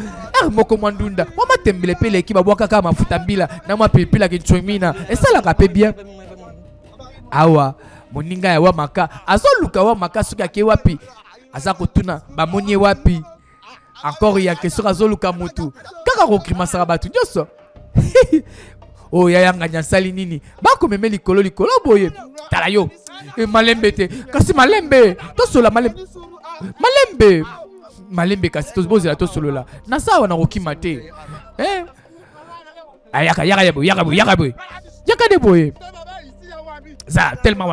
moko mwandunda mwa matembele pe leki babwaka kaka mafuta mbila na mwa pilipili kinchomina esalaka pe bien awa moninga ya wa maka azoluka wa maka soki ake wapi aza kotuna bamoni wapi encore ya question azoluka mutu kaka kokrimasaka batu nyonso oh yanga nyasali nini bakomeme likolo boye tala yo malembe te kasi malembe tosola malembe kasi tozozela tosolola na sawa na kokima te yaka de boye za tellement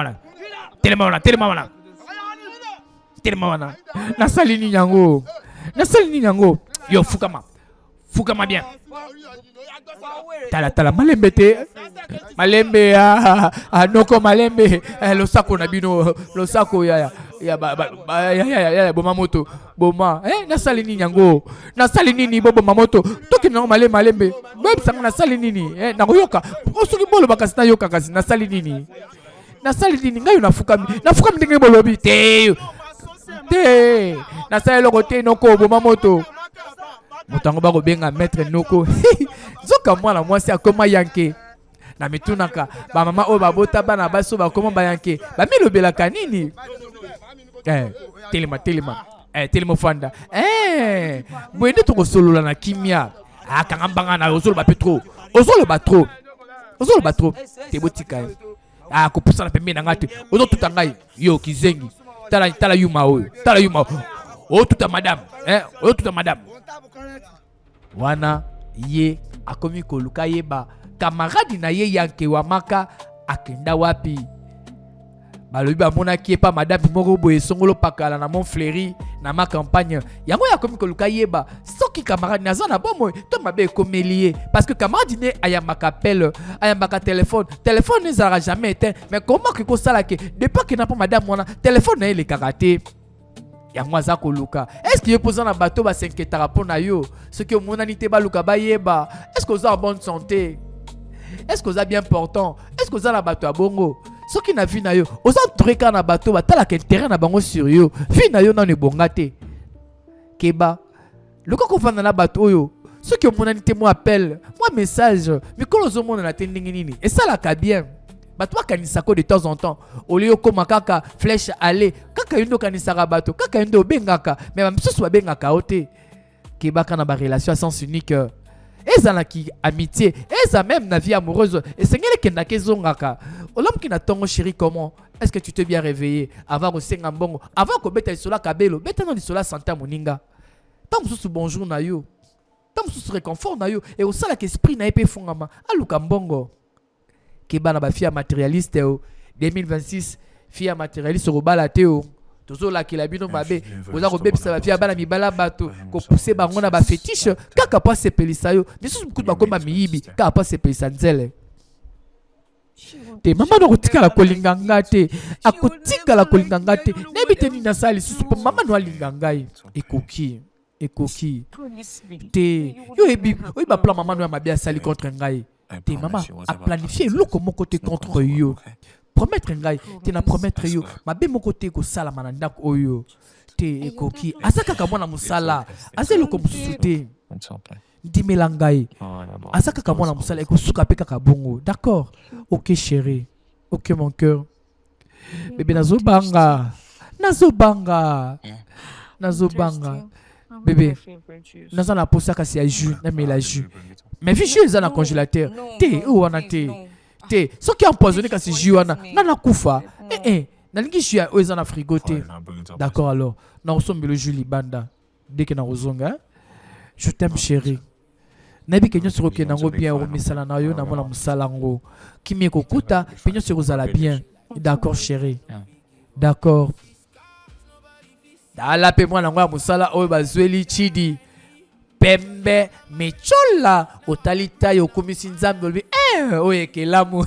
wana nasali ni yango yo fukama fukama bien. Tala malembe te. Malembe noko malembe lo sako na bino lo sako ya boma moto boma na sali nini yango na sali nini bobo mamoto toki na malembe bob sanga na sali nini na yoka osoki bolo bakasi na yoka kasi na sali nini ngayo na fukami ndenge bolobi te na sali loko te noko boma moto motango ba ko benga maître noko zoka mwana mwasi akoma yanke na mitunaka ba mama o babota bana baso ba koma ba yanke ba milobelaka nini telema fanda mwende to solola na kimia kangambanga na ozolo ba petro ozolo ba trop te botika ko pusana pembe na ngate ozo tuta ngai yo kizengi tala yuma o tuta madame o tuta madame wana ye akomi koluka yeba camarade na ye yanke wa maka akenda wapi balobi bamonaki pa madame moko boye songolo pakala na Montfleury na ma campagne yango yakomi koluka yeba soki camarade naza na bomo to mabe ekomelie parce que camarade ne ayambaka appel ayambaka téléphone ne sera jamais éteint mais comment que sala ke depuis que na pa madame wana téléphone na ele karaté yango aza koluka est-ce que posa na bateau ba s'inquiétera pour na yo ce que monani te baluka ba yeba est-ce que vous êtes en bonne santé est-ce que vous êtes bien portant est-ce que vous êtes na bateau abongo ce qui na vie na yo vous êtes treka na bateau ba tala que terrain na bango sur yo vie na yo na ne bongate keba le ko vanda na bateau yo ce que monani te mo appelle moi message mais quand les hommes na tendingi nini et ça la ka bien bato bakanisako de temps en temps olio koma kaka flèche aller kaka yundo kanisaka bato kaka yundo bengaka mais bamisusu babengaka ote kebaka na ba relation à sens unique ezala ki amitié eza même na vie amoureuse et sengele kenda kezongaka olom ki na tongo chéri comment est-ce que tu t'es bien réveillé avant ko senga mbongo avant ko beta isola kabelo beta no isola santa moninga tant mususu bonjour na yo tant mususu réconfort na yo et osala que esprit na epé fongama aluka mbongo keba na ba fille matérialiste 2026 fille matérialiste au balateo tozo la kila bino mabe oza ko bebisa ba fille bana mibala bato ko pousser bango na ba fétiche kaka pa sepelisa yo biso beaucoup ba koma miyibi kaka pa sepelisa nzele te mama no kotika la kolinganga te akotika la kolinganga te nebite ni na sali susu mama no alinganga ekoki te yo ebi o ba plan mama no ma bien sali contre ngai te maman a planifié le comment côté contre yo promettre ngai te na promettre yo ma be mon côté ko sala mananda oyo te ekoki asaka ka mwana musala azelo ko mususuté dimela ngai asaka ka mwana musala ko suka pe kaka bongo d'accord OK chérie OK mon cœur bébé nazobanga bébé naza na posa kasi ya jus na mela jus mais vie jus eza na congélateur te ou wana te soki empoisonné kasi jus wana na kufa nalingi jus ya eza na frigo te d'accord alors na osombelo jus libanda dès que na ozonga je t'aime chérie nabi kenyo siko ke nango bien o misala na yo na mona musala ngo kimi kokuta penyo siko zala bien d'accord chérie d'accord dala pe mwana ngo ya musala oyo bazweli chidi pembe mechola otalita yo komisi nzambe olbi oye kelamu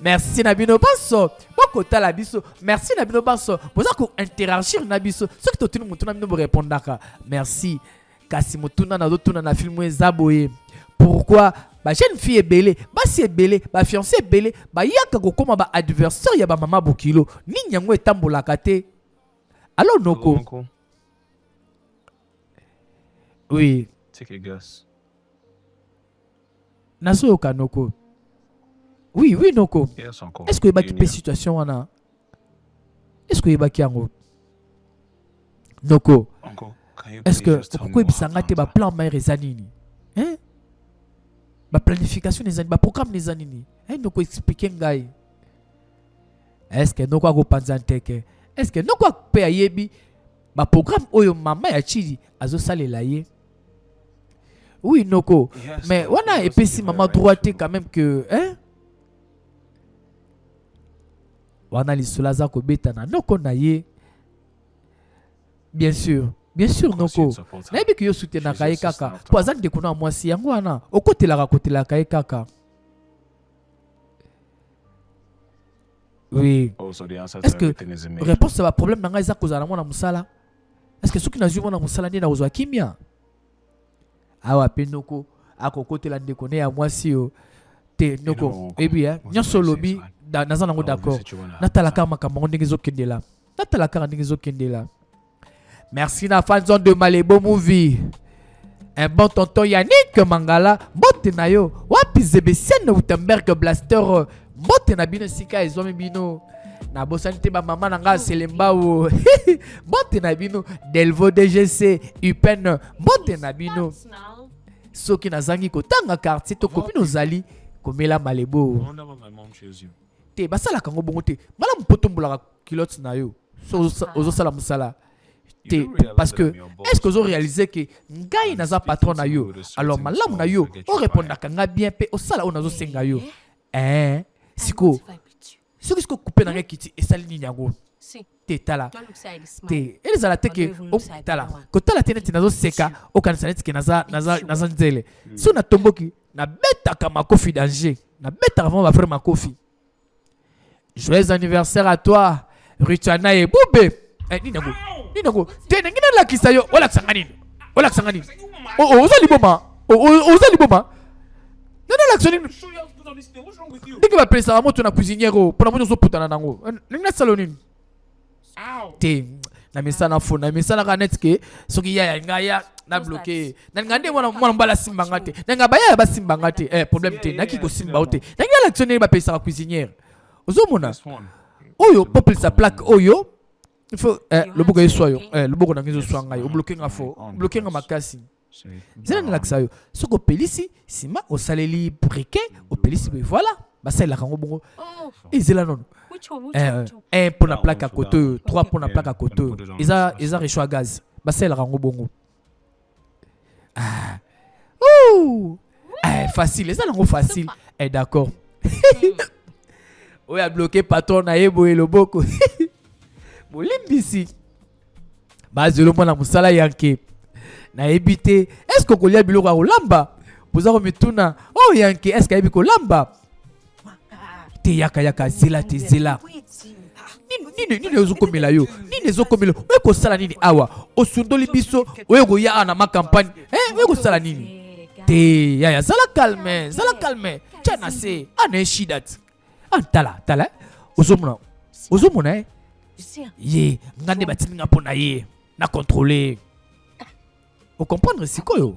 merci na bino baso boko tala biso merci na bino baso boza ko interagir na biso soki to tunu mutuna bino bo répondaka merci kasi mutuna na dotuna na film ezaboye pourquoi ba jeune fille ebele basi ebele ba fiancé ebele ba yaka ko koma ba adversaire ya ba mama bokilo ni nyango etambolaka te. Alors Noko. Oui.
C'est que gosse.
Naso Noko. Oui, Noko. Est-ce que il y a une situation wana? Est-ce que il y a un Noko. Est-ce que pourquoi il s'en a été ba plan mais rezanini? Hein? Ba planification des années, ba programme des années. Hein Noko expliquer ngai. Est-ce que Noko go panzanteke? Est-ce que nous quoi paye yebi ba programme oyo mama ya chidi azo salela ye? Oui Noko, mais on a épesi maman droite quand même que hein? On a les solaza ko beta na Noko na ye. Bien sûr, Bien sûr, noko. Nayebi que yo soutenaka ye kaka. Po aza ndeko na mwasi yango wana. Okotelaka ye kaka. Oui. Est-ce que réponse à problème nanga eza kozala mwana musala? Est-ce que soki nazwi mwana musala nde na kozwa kimia? Awa pe noko akokotela ndeko ne ya mwasi yo. Te noko ebi nyonso lobi naza nango d'accord. Natalaka makambo ndenge ezokendela. Natalaka ndenge ezokendela. Merci na fanzone de Malebo Movie. Un bon tonton Yannick Mangala. Mbote na yo. Wapi Zebesienne Wittenberg Blaster. Mbote na bino sika ezomi bino. Na bosani te ba mama nanga Selemba o. Mbote na bino Delvo DGC Upen. Mbote na bino. Soki nazangi kotanga quartier to kopino zali komela Malebo. Te basala kango bongo te. Mala mpotombola kilote na yo. So ozo sala musala. Parce que est-ce que vous réalisez que ngai naza patron na yo alors malamu na yo on répondaka nga bien pe o sala onazo senga yo siko siko couper na nga kiti esali ni nyango te tala te elizala te ke o tala ko tala te neti nazo seka o kanisa neti ke naza nzele so na tomboki na betaka makofi danger na betaka vraiment ba frère makofi. Joyeux anniversaire à toi Richana et Boube. Ninango tena ngina la kisayo wala kusangani oza liboma nana la kusangani ndike ba presa moto na cuisinière pour na moto putana nango nina salonini te na misana fo na misana kanet ke soki ya ngaya na bloqué na ngande mwana mbala simba ngate na ngabaya ba simba ngate problème te na kiko simba ote na ngina la kusangani ba presa cuisinière ozomona oyo peuple sa plaque oyo. Il faut le bouc est soyeux, le bouc on a mis au soin, au bloqué en faux, bloqué en macassi. C'est un laxayo. Ce qu'on pélissi, si ma au saléli briquet, au pélissi, voilà, bah c'est la rango bongo. Et c'est là non. Un pour la plaque à côté, 3 pour la plaque à côté. Ils ont réchaud à gaz. Bah c'est la rango bongo. Facile, les rango facile. D'accord. Oui, a bloqué patron na yebo et le boko. Limbisi bazelo mwana musala yanke na ebité est-ce que kolia biloko olamba poza ko mituna oh yanke est-ce que ebiko lamba te yaka zela te zela nini ozokomela yo nini ezokomela oyo kosala nini awa osundoli biso oyo koya na ma campagne oyo kosala nini te yaya zala calme tchana se ana shidat antala ozomona ye ngande batini nga pona ye na contrôler o comprendre sikoyo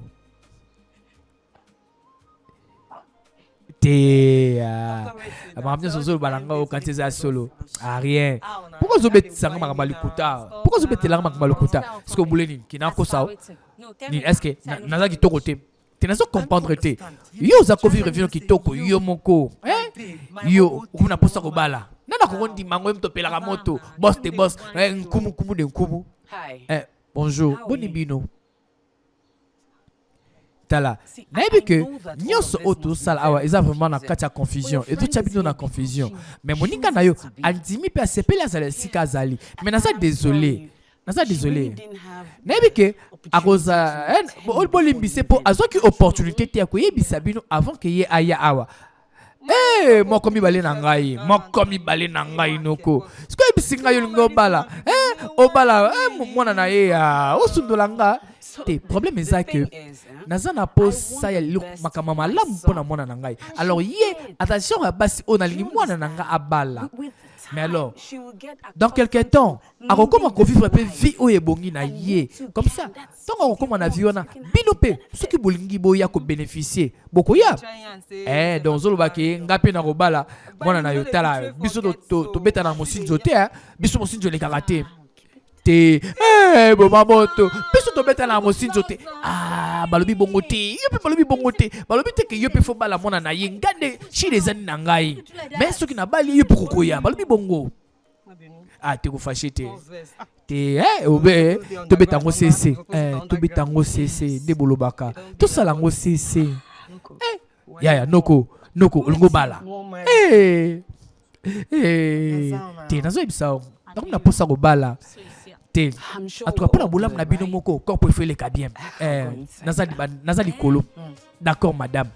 te amamnya solo balanga o kanteza solo rien pourquoi zo betisa nga makambalukuta pourquoi zo betela nga makambalukuta est-ce que bouleni kina ko sao ni est-ce que naza kitoko te nazo comprendre te yo za ko vivre vivre kitoko yo moko yo kuna posa ko bala nana kondi mango mtopela ka moto boss nkumu de nkumu bonjour bonibino tala nayebi que nyonso auto sala awa eza vraiment na kati ya confusion et tout chabino na confusion mais moninga na yo andimi pe asepela za sika zali mais naza désolé nayebi que akoza bolimbise po azoki opportunité te ya koyebisa bino avant que ye aya awa. Moko mibale na ngai noko. Siko ebisinga yo lingo bala. Obala mwana na ye osundola nga. Te problème eza que naza na posa ya makama malamu mpona mwana na ngai. Alors ye attention à basi ona lingi mwana na nga abala. Mais alors, dans quelques temps, comment on vivre peu vie ou ebongi na ye comme ça. Tant on comment on a vu on a binope ce qui bolingi boya ko bénéficier. Boko ya. Dans zolo baki ngapi na robala mwana na yotala biso to beta na mosinzo te biso mosinzo le karaté. Te boma moto biso to beta na mosinzo te balobi bongo te balobi te ke yo pe fo bala mona na ye ngande chi les ani na ngai mais soki na bali yo poko ya balobi bongo te ko fâché te obe to beta ngo cc de bolobaka to sala ngo cc ya noko olongo bala te nazo ebisa donc na posa ko bala te atropela bolam na bino moko corps pour faire les bien nazali kolo d'accord madame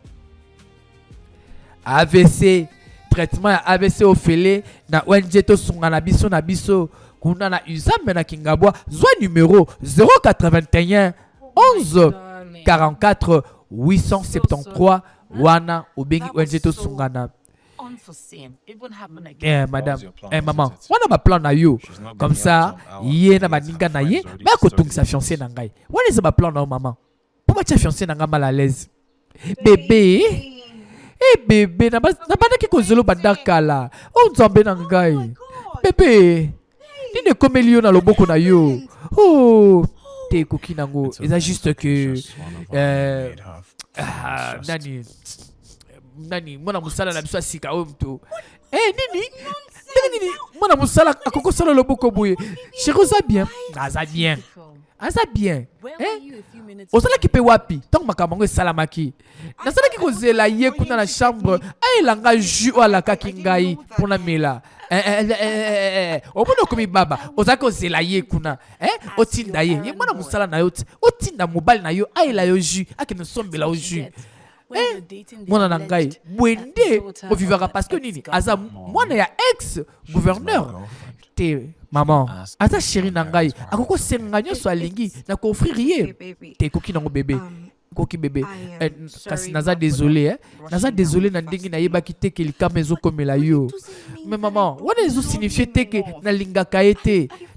AVC traitement ya AVC au fele na ONG to sunga na biso kuna na uzambe na Kingabwa zwa numéro 081 11 44 873 wana ubengi ONG to sunga na madame, maman, on a ma plan na yo. Comme ça, yé na baninga na yé, mais à côté sa fiancée na ngai. On est ma plan na maman. Pourquoi tu fiancée na mal à l'aise? Bébé, bébé, na pas qui kozolo badaka la. On zombe na ngai. Bébé, ni ne comme lion na loboko na yo. Oh, t'es coquine nango. C'est juste que nani mwana musala na biso asika oyo mto nini mwana musala akoko sala loboko boye chéroza bien aza bien osala ki pe wapi tant makambo ngo esalamaki nasala ki kozela ye kuna na chambre ayelanga jus ala kaki ngai pona mela omona komi baba ozala kozela ye kuna otinda ye mwana musala na yo otinda mobali na yo ayela yo jus akene sombela yo jus mwana na ngai bwende ovivaka parce que nini aza mwana ya ex gouverneur te maman aza chéri na ngai akoko senga nyonso alingi na koofrir ye te koki nango bébé koki bébé kasi naza désolé na ndenge nayebaki te ke likama ezokomela yo mais maman wana ezosignifie te ke nalingaka ye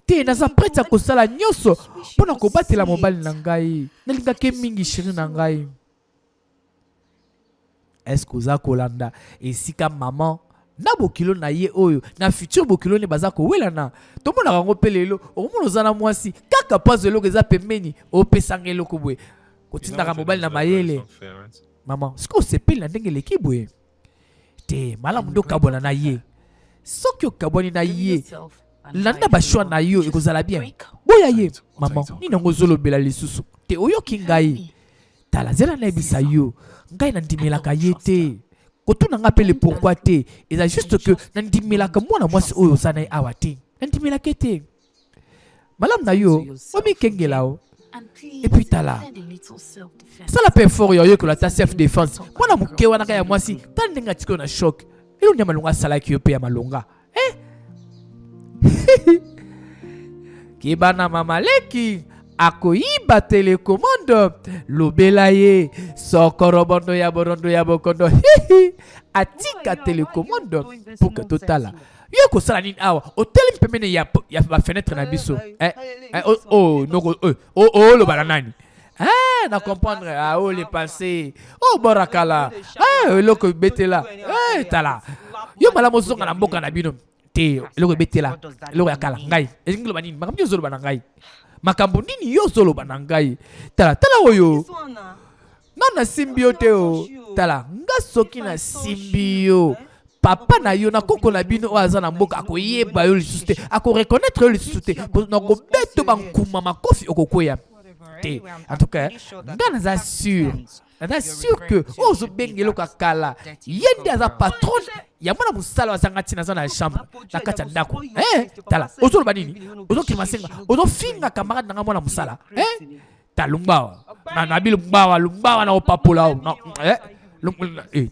te naza prête ya kosala nyonso mpona kobatela mobali na ngai nalingaka ye mingi chéri na ngai. Est-ce que vous avez kolanda et si comme maman na bokilo na ye oyo na futur bokilo ne bazako wela na to mona rango pelelo o mona zana mwasi kaka pose loko za pemeni o pesanga loko bwe kotinda ka mobile na mayele maman siko sepeli na ndenge lekibwe te mala mundo kabona na ye soki okaboni na ye landa bashwa na yo ekozala bien boya ye maman ni nango zolo bela lisusu te oyo kingai tala zela na ebisa yo ngai na ndimelaka ye te kotuna nga pele pourquoi te eza juste que na ndimelaka mwana mwasi oyo ozana ye awa te na ndimelaka te malamu na yo omikengela o et puis tala sala pe fort yo yokola ta self défense mwana moke wana kaya mwasi ta ndenge atiki na choc elo nya malonga asalaki yo pe ya malonga kibana mama leki akoyiba telecommande lobela ye sokorobondo ya borondo ya bokondo atika telecommande pour que totala yo ko sala nini awa hotel pemene ya ba fenêtre na biso lo banani na comprendre les passés borakala loko betela tala yo malamu zonga na mboka na bino te loko betela loko yakala ngai ezingilo banini makamyo zolo banangai makambo nini yo zolo banangai tala oyo nana simbio te o tala nga soki na simbio papa na yo na koko na bino o aza na mboka akoyeba yo lisusu te akoreconnaître yo lisusu te na kobeto bankuma makofi okokwea te en tout cas nga naza sûr que ozobengelo kakala ye nde aza patron ya mwana mosala azanga ntina aza na chambre na kati ya ndako tala ozoloba nini ozokima senga ozofinga camarade nanga mwana mosala ta lumbawa nabi lumbawa na opapola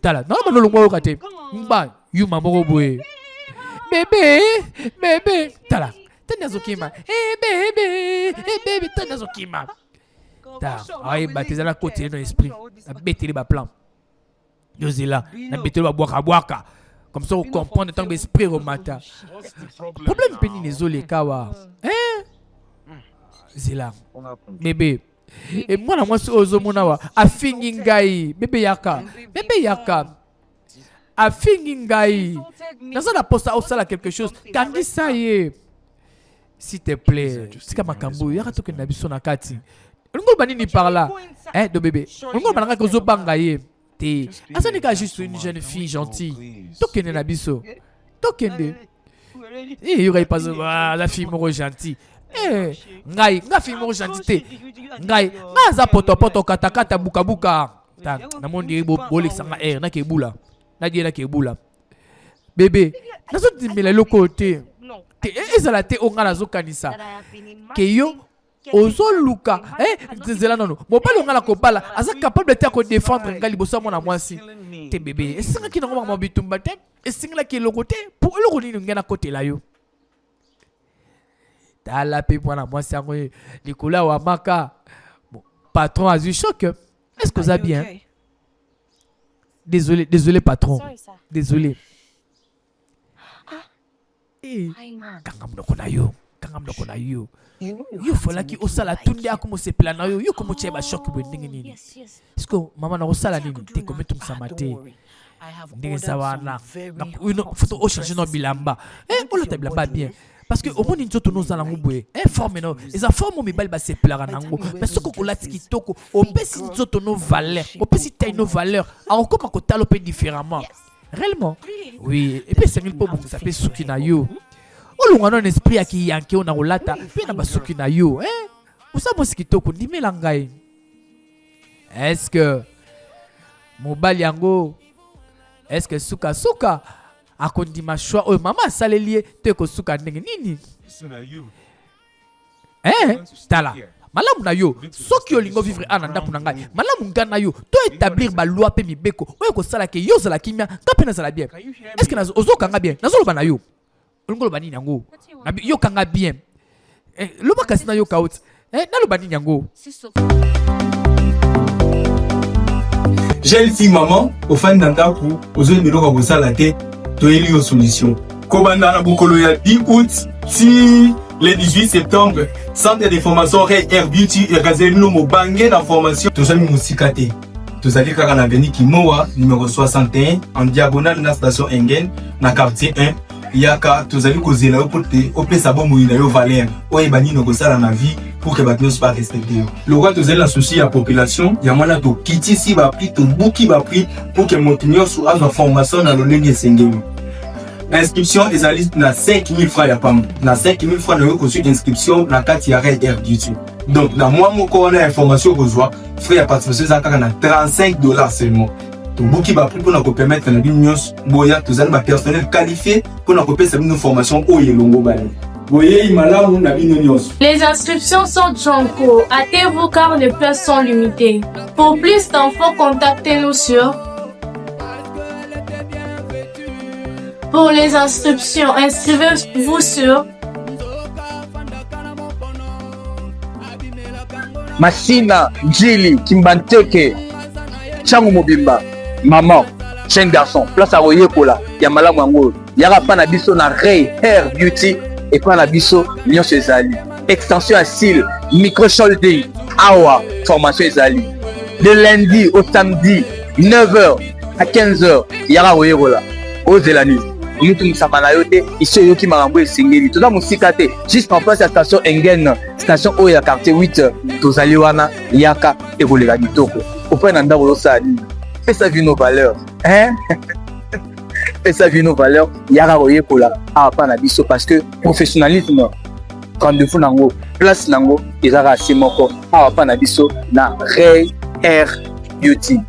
tala naloba no lumbawa oyoka te mba yuma moko boye bebe tala tani azokima bebe tani azokima ayeba te ezala kotele no esprit nabeteli baplan yozela nabeteli babwaka comme ça ocomprendre ntango baesprit romata problème mpe nini ezoleka wa zela bebe mwana mwasi oyo ozomona wa afingi ngai bebe yaka afingi ngai naza na posa osala quelque chose kangisa ye s'il te plaît sika makambo oyo yaka tokende na biso na kati olingolo banini par là de bébé olingolo bananga kozobanga ye te asani ka juste une jeune fille gentille tokende na biso tokende yokai pas la fille moko gentille ngai nga fille moko gentille te ngai nga aza potopoto katakata bukabuka na mondi bolekisanga nakebula bébé nazodimela eloko te ezala te onga nazokanisa ke yo ozoluka nzela nano mobali onga na kobala aza capable te akodéfendre nga liboso ya mwana mwasi te bebe esengaki nango makambo bitumba te esengelaki eloko te po eloko nini ngai nakotela yo tala mpe mwana mwasi yango likolo ya wamaka patron azwi choc. Est-ce que ça bien? Désolé patron. Désolé. Kangam loko na yo. Yo fola ki osala tunde akomo se plana yo komo cheba choc bo ndenge nini. Est-ce que maman na osala nini te komi tum samate. Ndenge sawana. Faut o changer no bilamba. Olo ta bilamba bien. Parce que au monde nzoto nous allons ngubwe forme no eza forme mi bali ba se plara nango mais soko kolati kitoko opesi nzoto no valeur opesi taille no valeur encore ma kotalo pe différemment réellement oui et puis c'est mille po beaucoup ça peut suki na yo olunga non esprit ya ki yanke ona kolata pe na basuki na yo usabo sikitoko ndimela ngai. Est-ce que mobali yango est-ce que suka akondima choix oyo mama asaleli ye te kosuka ndenge nini tala malamu na yo soki olingo vivre ana ndako na ngai malamu nga na yo to établir baloi mpe mibeko oyo kosala ke yo ozala kimia nga mpe nazala bien. Est-ce que ozokanga bien nazoloba na yo olingo loba nini yango yokanga bien loba kasi na yo kauti naloba nini yango.
Jeune fille maman au fan d'andaku ozo biloko kosala te toyeli yo solution kobanda na bokolo ya 10 août si le 18 septembre centre de formation Ray Air Beauty ekazeli no mobange na formation tozali musika te tozali kaka na avenue Kimoa numéro 61 en diagonale na station Engen na quartier 1 yaka tozali kozela yo pote opesa bomoi na yo valeur oyo bani no kosala na vie pour que bato nyonso barespecte yo. Lokwa tozali na souci ya population ya mwana tokitisi bapri tobuki bapri pour que moto nyonso azwa formation na lolenge esengeli. Inscription ezali na 5000 francs ya pamba na 5000 francs na yo kozwi inscription na kati ya Ray Air Beauty. Donc na mwa moko wana information kozwa frais ya participation eza kaka na $35 seulement. Tobuki bapri mpona kopermettre na bino nyonso boya tozali ba personnel qualifié mpona kopesa bino formation oyo elongo bani.
Les inscriptions sont Jonko. Hâtez-vous car les places sont limitées. Pour plus d'infos, contactez-nous sur. Pour les inscriptions, inscrivez-vous sur.
Masina, Jili, Kimbanteke, Changu Mobimba, Maman, Chen Garçon, place à Royekola, Yamala Mwango, Yara Panabiso na Ray Air Beauty. Et puis la biso nyonso ezali extension à cils micro shoulder awa formation ezali de lundi au samedi 9h à 15h yara oyerola ozelani mutu musama yo te iso yoki makambo esengeli toza musika te juste en place ya station Engen station oyo ya quartier 8 tozali wana yaka ekoleka kitoko opo na ndako yosali pesa vino valeur et ça vient nos valeurs yara oyekola apa na biso parce que professionnalisme rendez-vous nango place nango ezara assez moko apa na biso na Ray Air Beauty.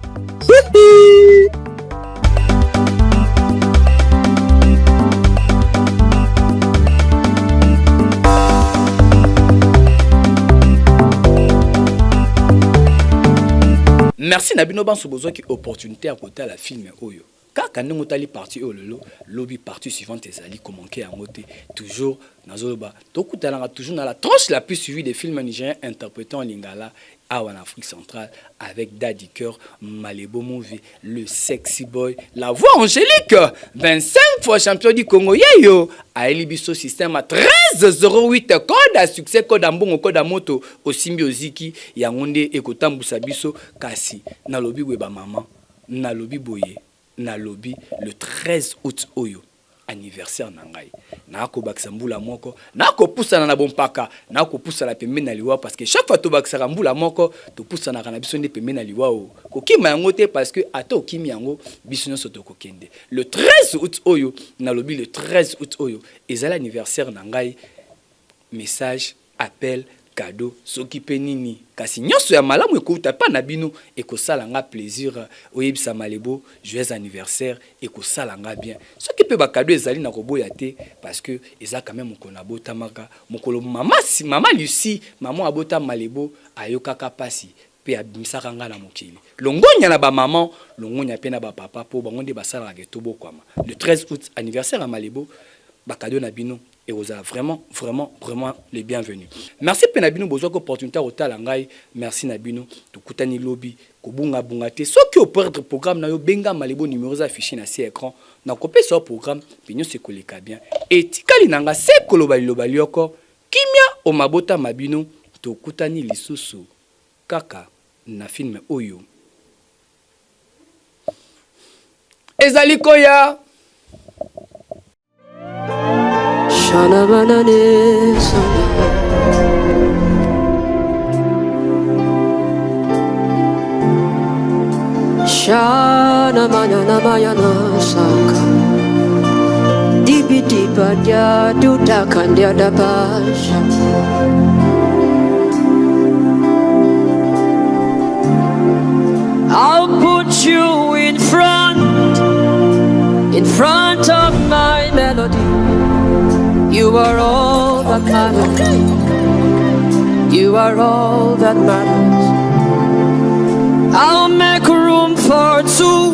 Merci Nabino Banso besoin qui opportunité à côté à la film oyo. Kaka ndenge otali parti oyo lelo lobby partie suivante ezali commencer yango te toujours nazoloba tokutanaka toujours na la tranche la plus suivie des films nigériens interprétant Lingala en Afrique centrale avec Daddy Cœur, Malebo Movie, le sexy boy, la voix angélique, 25 fois champion du Congo yeyo, a Elibiso système à 1308 code à succès code à mbongo code à moto au Symbiosiki yangonde ekotambu sabiso kasi na lobby weba maman na lobby boye na lobby le 13 août oyo anniversaire nangai nako bakisa mbula moko nako pusana na bompaka nako pusana pembeni na liwa parce que chaque fois to bakisa mbula moko to pusana kana biso nde pembeni na liwa o kokima yango te parce que ato kimi yango biso nyoso to kokende le 13 août oyo na lobby le 13 août oyo ezala anniversaire nangai message appel cadeau soki pe nini kasi nyonso ya malamu ekouta pa na bino ekosala nga plaisir oyebisa malebo joyeux anniversaire ekosala nga bien soki pe ba cadeau ezali na koboya te parce que eza quand même mokolo abotamaka mokolo mama Lucie maman abota malebo ayokaka pasi pe abimisaka nga na mokili longonya na ba maman longonya pe na ba papa po bango nde basala ke to bokwama le 13 août anniversaire à malebo ba cadeau na bino et vous avez vraiment les bienvenus. Merci Penabino besoin d'opportunité au talangai. Merci Nabino de Koutani Lobby, Kobunga Bungate. Ce qui au perdre programme na yo benga malebo numéros affichés na ces écrans. Na copé ce programme, pignon se koleka bien. Et tikali nanga se kolobali lobali yoko. Kimia o mabota mabino to Koutani lisusu. Kaka na film oyo. Ezali koya.
Shana manane sana Shana manana mayana saka Dibi diba dia duda kandia da basha I'll put you in front of my melody. You are all that matters. You are all that matters. I'll make room for two.